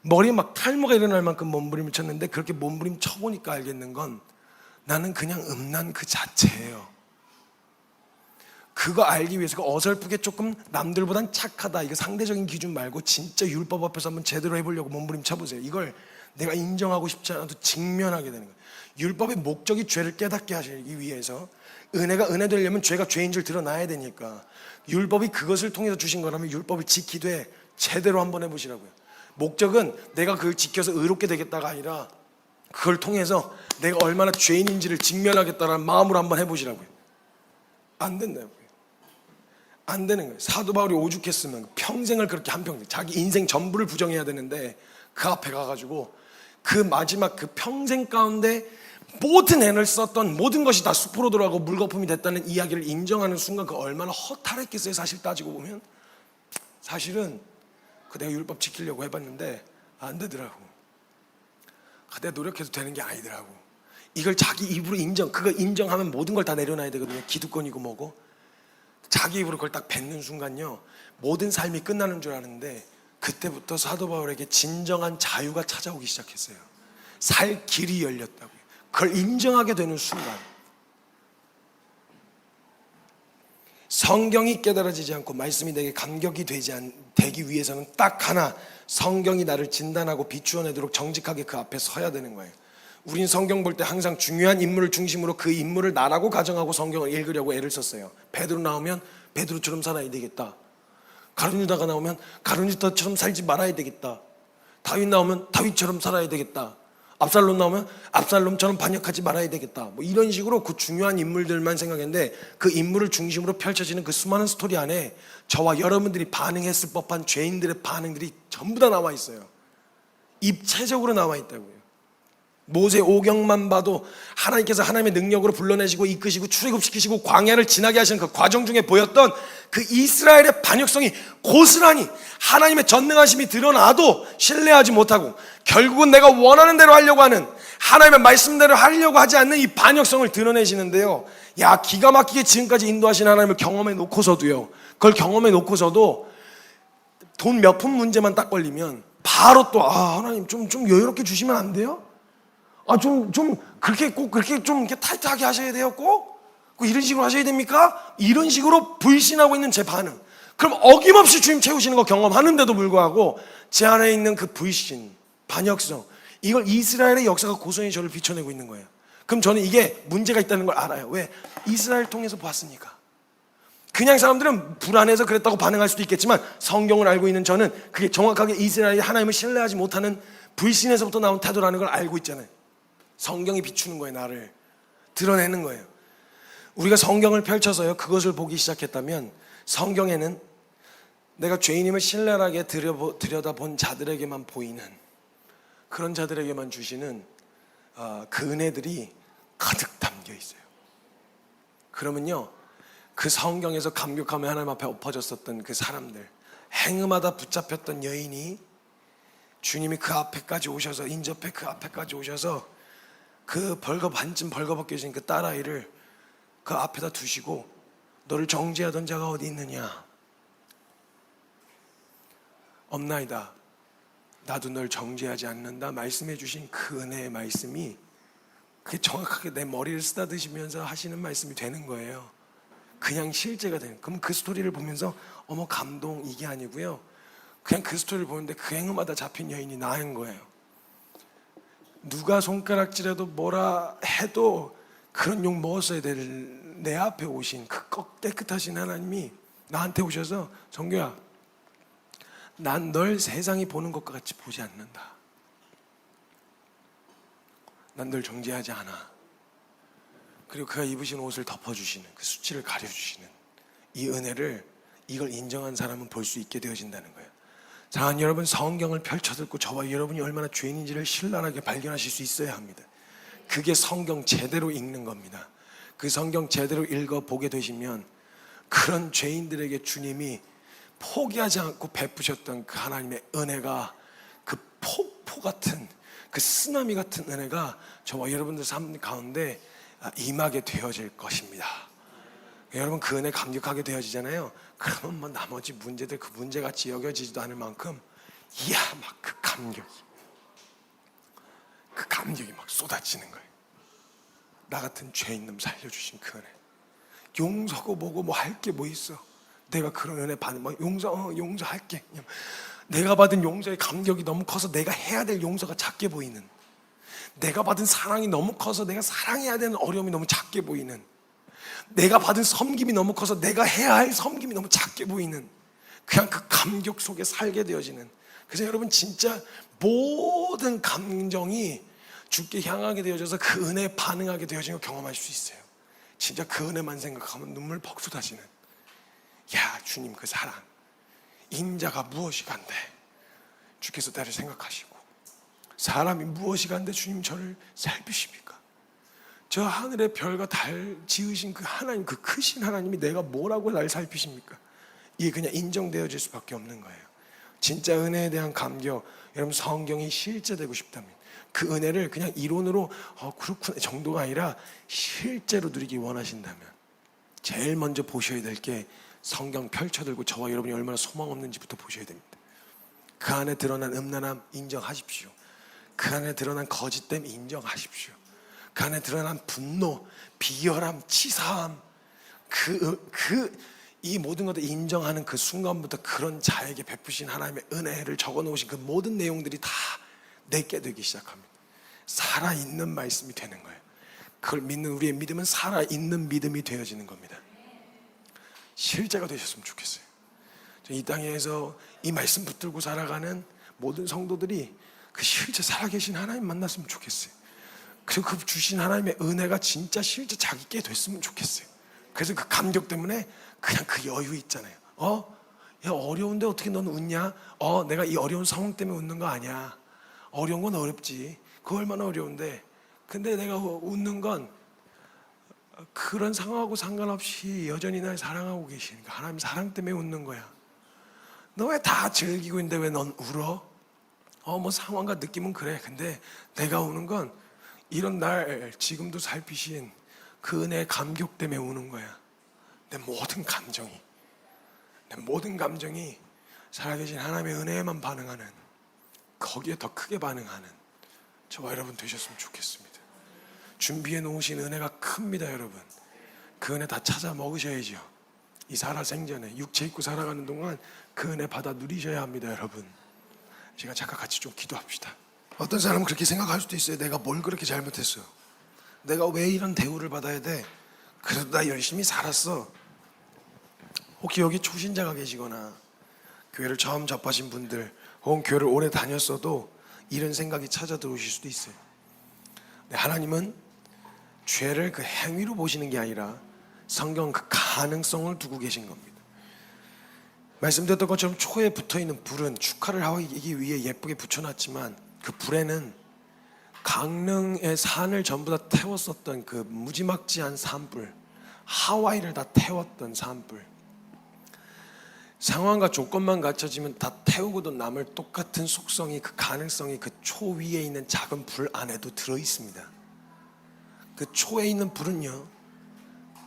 머리에 막 탈모가 일어날 만큼 몸부림을 쳤는데 그렇게 몸부림 쳐보니까 알겠는 건 나는 그냥 음란 그 자체예요. 그거 알기 위해서 어설프게 조금 남들보단 착하다, 이거 상대적인 기준 말고 진짜 율법 앞에서 한번 제대로 해보려고 몸부림 쳐보세요. 이걸 내가 인정하고 싶지 않아도 직면하게 되는 거예요. 율법의 목적이 죄를 깨닫게 하시기 위해서, 은혜가 은혜 되려면 죄가 죄인 줄 드러나야 되니까 율법이 그것을 통해서 주신 거라면 율법을 지키되 제대로 한번 해보시라고요. 목적은 내가 그걸 지켜서 의롭게 되겠다가 아니라 그걸 통해서 내가 얼마나 죄인인지를 직면하겠다는 마음으로 한번 해보시라고요. 안 된다고요. 안 되는 거예요. 사도 바울이 오죽했으면 평생을 그렇게 한평생 자기 인생 전부를 부정해야 되는데 그 앞에 가가지고 그 마지막 그 평생 가운데 모든 애를 썼던 모든 것이 다 수포로 돌아가고 물거품이 됐다는 이야기를 인정하는 순간 그 얼마나 허탈했겠어요. 사실 따지고 보면 사실은 내가 율법 지키려고 해봤는데 안 되더라고. 내가 노력해도 되는 게 아니더라고. 이걸 자기 입으로 그거 인정하면 모든 걸 다 내려놔야 되거든요. 기득권이고 뭐고. 자기 입으로 그걸 딱 뱉는 순간요, 모든 삶이 끝나는 줄 아는데 그때부터 사도 바울에게 진정한 자유가 찾아오기 시작했어요. 살 길이 열렸다고요. 그걸 인정하게 되는 순간, 성경이 깨달아지지 않고 말씀이 내게 감격이 되기 위해서는 딱 하나, 성경이 나를 진단하고 비추어내도록 정직하게 그 앞에 서야 되는 거예요. 우린 성경 볼 때 항상 중요한 인물을 중심으로 그 인물을 나라고 가정하고 성경을 읽으려고 애를 썼어요. 베드로 나오면 베드로처럼 살아야 되겠다. 가룟 유다가 나오면 가룟 유다처럼 살지 말아야 되겠다. 다윗 나오면 다윗처럼 살아야 되겠다. 압살롬 나오면 압살롬처럼 반역하지 말아야 되겠다. 뭐 이런 식으로 그 중요한 인물들만 생각했는데 그 인물을 중심으로 펼쳐지는 그 수많은 스토리 안에 저와 여러분들이 반응했을 법한 죄인들의 반응들이 전부 다 나와 있어요. 입체적으로 나와 있다고요. 모세 오경만 봐도 하나님께서 하나님의 능력으로 불러내시고 이끄시고 출애굽시키시고 광야를 지나게 하시는 그 과정 중에 보였던 그 이스라엘의 반역성이 고스란히 하나님의 전능하심이 드러나도 신뢰하지 못하고 결국은 내가 원하는 대로 하려고 하는, 하나님의 말씀대로 하려고 하지 않는 이 반역성을 드러내시는데요, 야, 기가 막히게 지금까지 인도하신 하나님을 경험해 놓고서도요, 그걸 경험해 놓고서도 돈 몇 푼 문제만 딱 걸리면 바로 또 하나님 좀 여유롭게 주시면 안 돼요? 좀 그렇게 꼭 그렇게 좀 이렇게 타이트하게 하셔야 돼요? 꼭 이런 식으로 하셔야 됩니까? 이런 식으로 불신하고 있는 제 반응. 그럼 어김없이 주님 채우시는 거 경험하는데도 불구하고 제 안에 있는 그 불신, 반역성, 이걸 이스라엘의 역사가 고스란히 저를 비춰내고 있는 거예요. 그럼 저는 이게 문제가 있다는 걸 알아요. 왜? 이스라엘 통해서 봤으니까. 그냥 사람들은 불안해서 그랬다고 반응할 수도 있겠지만 성경을 알고 있는 저는 그게 정확하게 이스라엘이 하나님을 신뢰하지 못하는 불신에서부터 나온 태도라는 걸 알고 있잖아요. 성경이 비추는 거예요. 나를 드러내는 거예요. 우리가 성경을 펼쳐서요, 그것을 보기 시작했다면 성경에는 내가 죄인임을 신랄하게 들여다본 자들에게만 보이는, 그런 자들에게만 주시는 그 은혜들이 가득 담겨 있어요. 그러면요, 그 성경에서 감격하며 하나님 앞에 엎어졌었던 그 사람들, 행음하다 붙잡혔던 여인이 주님이 그 앞에까지 오셔서, 인접해 그 앞에까지 오셔서 그 반쯤 벌거벗겨진 그 딸아이를 그 앞에다 두시고, 너를 정죄하던 자가 어디 있느냐? 없나이다. 나도 널 정죄하지 않는다. 말씀해 주신 그 은혜의 말씀이 그게 정확하게 내 머리를 쓰다드시면서 하시는 말씀이 되는 거예요. 그냥 실제가 되는. 그럼 그 스토리를 보면서 어머 감동, 이게 아니고요, 그냥 그 스토리를 보는데 그 행음하다 잡힌 여인이 나인 거예요. 누가 손가락질해도 뭐라 해도 그런 욕 먹었어야 될 내 앞에 오신 그 깨끗하신 하나님이 나한테 오셔서, 정규야, 난 널 세상이 보는 것과 같이 보지 않는다. 난 널 정죄하지 않아. 그리고 그가 입으신 옷을 덮어주시는, 그 수치를 가려주시는 이 은혜를, 이걸 인정한 사람은 볼 수 있게 되어진다는 거예요. 사랑하는 여러분, 성경을 펼쳐듣고 저와 여러분이 얼마나 죄인인지를 신랄하게 발견하실 수 있어야 합니다. 그게 성경 제대로 읽는 겁니다. 그 성경 제대로 읽어보게 되시면 그런 죄인들에게 주님이 포기하지 않고 베푸셨던 그 하나님의 은혜가, 그 폭포 같은, 그 쓰나미 같은 은혜가 저와 여러분들 삶 가운데 임하게 되어질 것입니다. 여러분, 그 은혜 감격하게 되어지잖아요. 그러면 뭐 나머지 문제들 그 문제같이 여겨지지도 않을 만큼, 이야, 막 그 감격이 막 쏟아지는 거예요. 나 같은 죄인놈 살려주신 그 은혜. 용서고 뭐고 뭐 할 게 뭐 있어. 내가 그런 은혜 받는, 뭐 용서할게. 내가 받은 용서의 감격이 너무 커서 내가 해야 될 용서가 작게 보이는, 내가 받은 사랑이 너무 커서 내가 사랑해야 되는 어려움이 너무 작게 보이는, 내가 받은 섬김이 너무 커서 내가 해야 할 섬김이 너무 작게 보이는, 그냥 그 감격 속에 살게 되어지는. 그래서 여러분, 진짜 모든 감정이 주께 향하게 되어져서 그 은혜에 반응하게 되어지는 걸 경험하실 수 있어요. 진짜 그 은혜만 생각하면 눈물 벅 쏟아지는, 야, 주님 그 사랑, 인자가 무엇이 간데 주께서 나를 생각하시고, 사람이 무엇이 간데 주님 저를 살피십니까? 저 하늘의 별과 달 지으신 그 하나님, 그 크신 하나님이 내가 뭐라고 날 살피십니까? 이게 그냥 인정되어질 수밖에 없는 거예요. 진짜 은혜에 대한 감격, 여러분, 성경이 실제되고 싶다면 그 은혜를 그냥 이론으로 그렇구나 정도가 아니라 실제로 누리기 원하신다면 제일 먼저 보셔야 될 게 성경 펼쳐들고 저와 여러분이 얼마나 소망 없는지부터 보셔야 됩니다. 그 안에 드러난 음란함 인정하십시오. 그 안에 드러난 거짓됨 인정하십시오. 그 안에 드러난 분노, 비열함, 치사함, 이 모든 것들 인정하는 그 순간부터 그런 자에게 베푸신 하나님의 은혜를 적어놓으신 그 모든 내용들이 다 내게 되기 시작합니다. 살아있는 말씀이 되는 거예요. 그걸 믿는 우리의 믿음은 살아있는 믿음이 되어지는 겁니다. 실제가 되셨으면 좋겠어요. 이 땅에서 이 말씀 붙들고 살아가는 모든 성도들이 그 실제 살아계신 하나님 만났으면 좋겠어요. 그리고 그 주신 하나님의 은혜가 진짜 실제 자기께 됐으면 좋겠어요. 그래서 그 감격 때문에 그냥 그 여유 있잖아요. 야, 어려운데 어떻게 넌 웃냐? 내가 이 어려운 상황 때문에 웃는 거 아니야. 어려운 건 어렵지. 그거 얼마나 어려운데. 근데 내가 웃는 건 그런 상황하고 상관없이 여전히 날 사랑하고 계시니까 하나님 사랑 때문에 웃는 거야. 너 왜 다 즐기고 있는데 왜 넌 울어? 뭐 상황과 느낌은 그래. 근데 내가 우는 건 이런 날 지금도 살피신 그 은혜의 감격 때문에 우는 거야. 내 모든 감정이 살아계신 하나님의 은혜에만 반응하는, 거기에 더 크게 반응하는 저와 여러분 되셨으면 좋겠습니다. 준비해 놓으신 은혜가 큽니다. 여러분, 그 은혜 다 찾아 먹으셔야죠. 이 살아생전에 육체 입고 살아가는 동안 그 은혜 받아 누리셔야 합니다. 여러분, 제가 잠깐 같이 좀 기도합시다. 어떤 사람은 그렇게 생각할 수도 있어요. 내가 뭘 그렇게 잘못했어? 내가 왜 이런 대우를 받아야 돼? 그래도 나 열심히 살았어. 혹시 여기 초신자가 계시거나 교회를 처음 접하신 분들, 혹은 교회를 오래 다녔어도 이런 생각이 찾아 들어오실 수도 있어요. 하나님은 죄를 그 행위로 보시는 게 아니라 성경 그 가능성을 두고 계신 겁니다. 말씀드렸던 것처럼 초에 붙어있는 불은 축하를 하기 위해 예쁘게 붙여놨지만 그 불에는 강릉의 산을 전부 다 태웠었던 그 무지막지한 산불, 하와이를 다 태웠던 산불, 상황과 조건만 갖춰지면 다 태우고도 남을 똑같은 속성이, 그 가능성이 그 초 위에 있는 작은 불 안에도 들어있습니다. 그 초에 있는 불은요,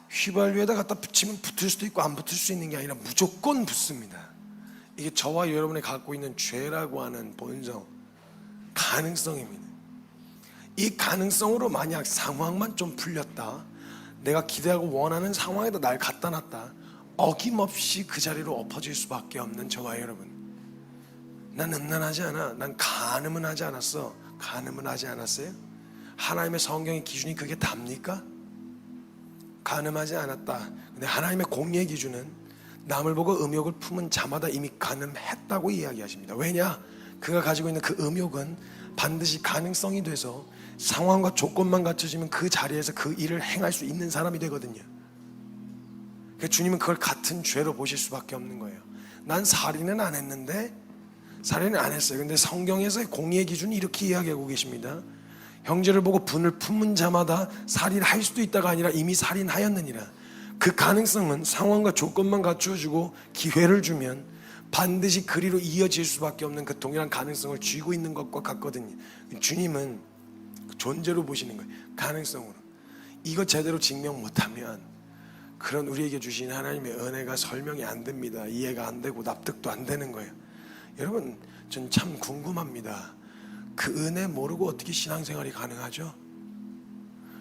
휘발유에다 갖다 붙이면 붙을 수도 있고 안 붙을 수 있는 게 아니라 무조건 붙습니다. 이게 저와 여러분이 갖고 있는 죄라고 하는 본성, 가능성입니다. 이 가능성으로 만약 상황만 좀 풀렸다, 내가 기대하고 원하는 상황에다 날 갖다 놨다, 어김없이 그 자리로 엎어질 수밖에 없는 저와 여러분. 난 음란하지 않아. 난 간음은 하지 않았어. 간음은 하지 않았어요? 하나님의 성경의 기준이 그게 답니까? 간음하지 않았다. 근데 하나님의 공의의 기준은 남을 보고 음욕을 품은 자마다 이미 간음했다고 이야기하십니다. 왜냐? 그가 가지고 있는 그 음욕은 반드시 가능성이 돼서 상황과 조건만 갖춰지면 그 자리에서 그 일을 행할 수 있는 사람이 되거든요. 주님은 그걸 같은 죄로 보실 수밖에 없는 거예요. 난 살인은 안 했는데, 살인은 안 했어요. 근데 성경에서의 공의의 기준이 이렇게 이야기하고 계십니다. 형제를 보고 분을 품은 자마다 살인할 수도 있다가 아니라 이미 살인하였느니라. 그 가능성은 상황과 조건만 갖추어주고 기회를 주면 반드시 그리로 이어질 수밖에 없는 그 동일한 가능성을 쥐고 있는 것과 같거든요. 주님은 존재로 보시는 거예요. 가능성으로. 이거 제대로 증명 못하면 그런 우리에게 주신 하나님의 은혜가 설명이 안 됩니다. 이해가 안 되고 납득도 안 되는 거예요. 여러분, 전 참 궁금합니다. 그 은혜 모르고 어떻게 신앙생활이 가능하죠?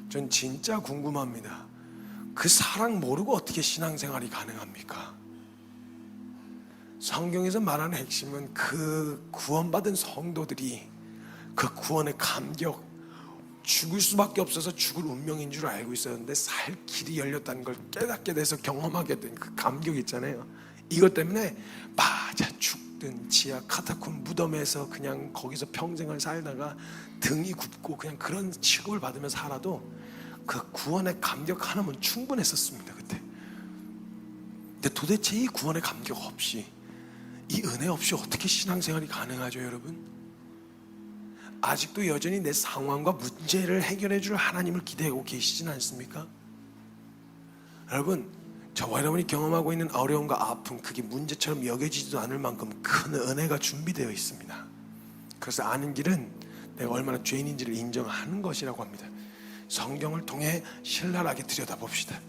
전 진짜 궁금합니다. 그 사랑 모르고 어떻게 신앙생활이 가능합니까? 성경에서 말하는 핵심은 그 구원받은 성도들이 그 구원의 감격, 죽을 수밖에 없어서 죽을 운명인 줄 알고 있었는데 살 길이 열렸다는 걸 깨닫게 돼서 경험하게 된 그 감격 있잖아요. 이것 때문에 맞아 죽든 지하 카타콤 무덤에서 그냥 거기서 평생을 살다가 등이 굽고 그냥 그런 취급을 받으며 살아도 그 구원의 감격 하나면 충분했었습니다. 그때. 근데 도대체 이 구원의 감격 없이, 이 은혜 없이 어떻게 신앙생활이 가능하죠, 여러분? 아직도 여전히 내 상황과 문제를 해결해 줄 하나님을 기대하고 계시진 않습니까? 여러분, 저와 여러분이 경험하고 있는 어려움과 아픔, 그게 문제처럼 여겨지지도 않을 만큼 큰 은혜가 준비되어 있습니다. 그래서 아는 길은 내가 얼마나 죄인인지를 인정하는 것이라고 합니다. 성경을 통해 신랄하게 들여다봅시다.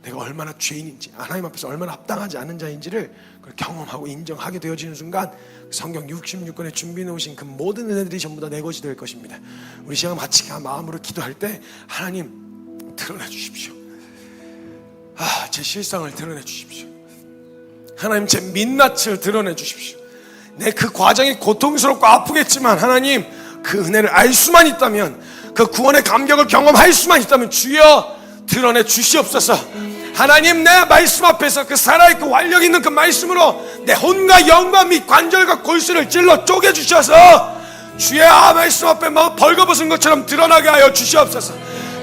내가 얼마나 죄인인지, 하나님 앞에서 얼마나 합당하지 않은 자인지를 그걸 경험하고 인정하게 되어지는 순간 성경 66권에 준비해 놓으신 그 모든 은혜들이 전부 다 내 것이 될 것입니다. 우리 시간 마치 마음으로 기도할 때 하나님 드러내 주십시오. 제 실상을 드러내 주십시오. 하나님 제 민낯을 드러내 주십시오. 내 그 과정이 고통스럽고 아프겠지만 하나님 그 은혜를 알 수만 있다면, 그 구원의 감격을 경험할 수만 있다면 주여 드러내 주시옵소서. 하나님, 내 말씀 앞에서 그 살아있고 활력 있는 그 말씀으로 내 혼과 영과 및 관절과 골수를 찔러 쪼개주셔서 주의 말씀 앞에 막 벌거벗은 것처럼 드러나게 하여 주시옵소서.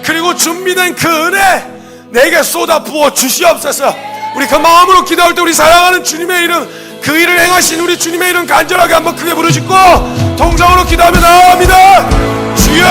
그리고 준비된 그 은혜 내게 쏟아 부어 주시옵소서. 우리 그 마음으로 기도할 때 우리 사랑하는 주님의 이름 그 일을 행하신 우리 주님의 이름 간절하게 한번 크게 부르짖고 통성으로 기도하며 나아갑니다. 주여!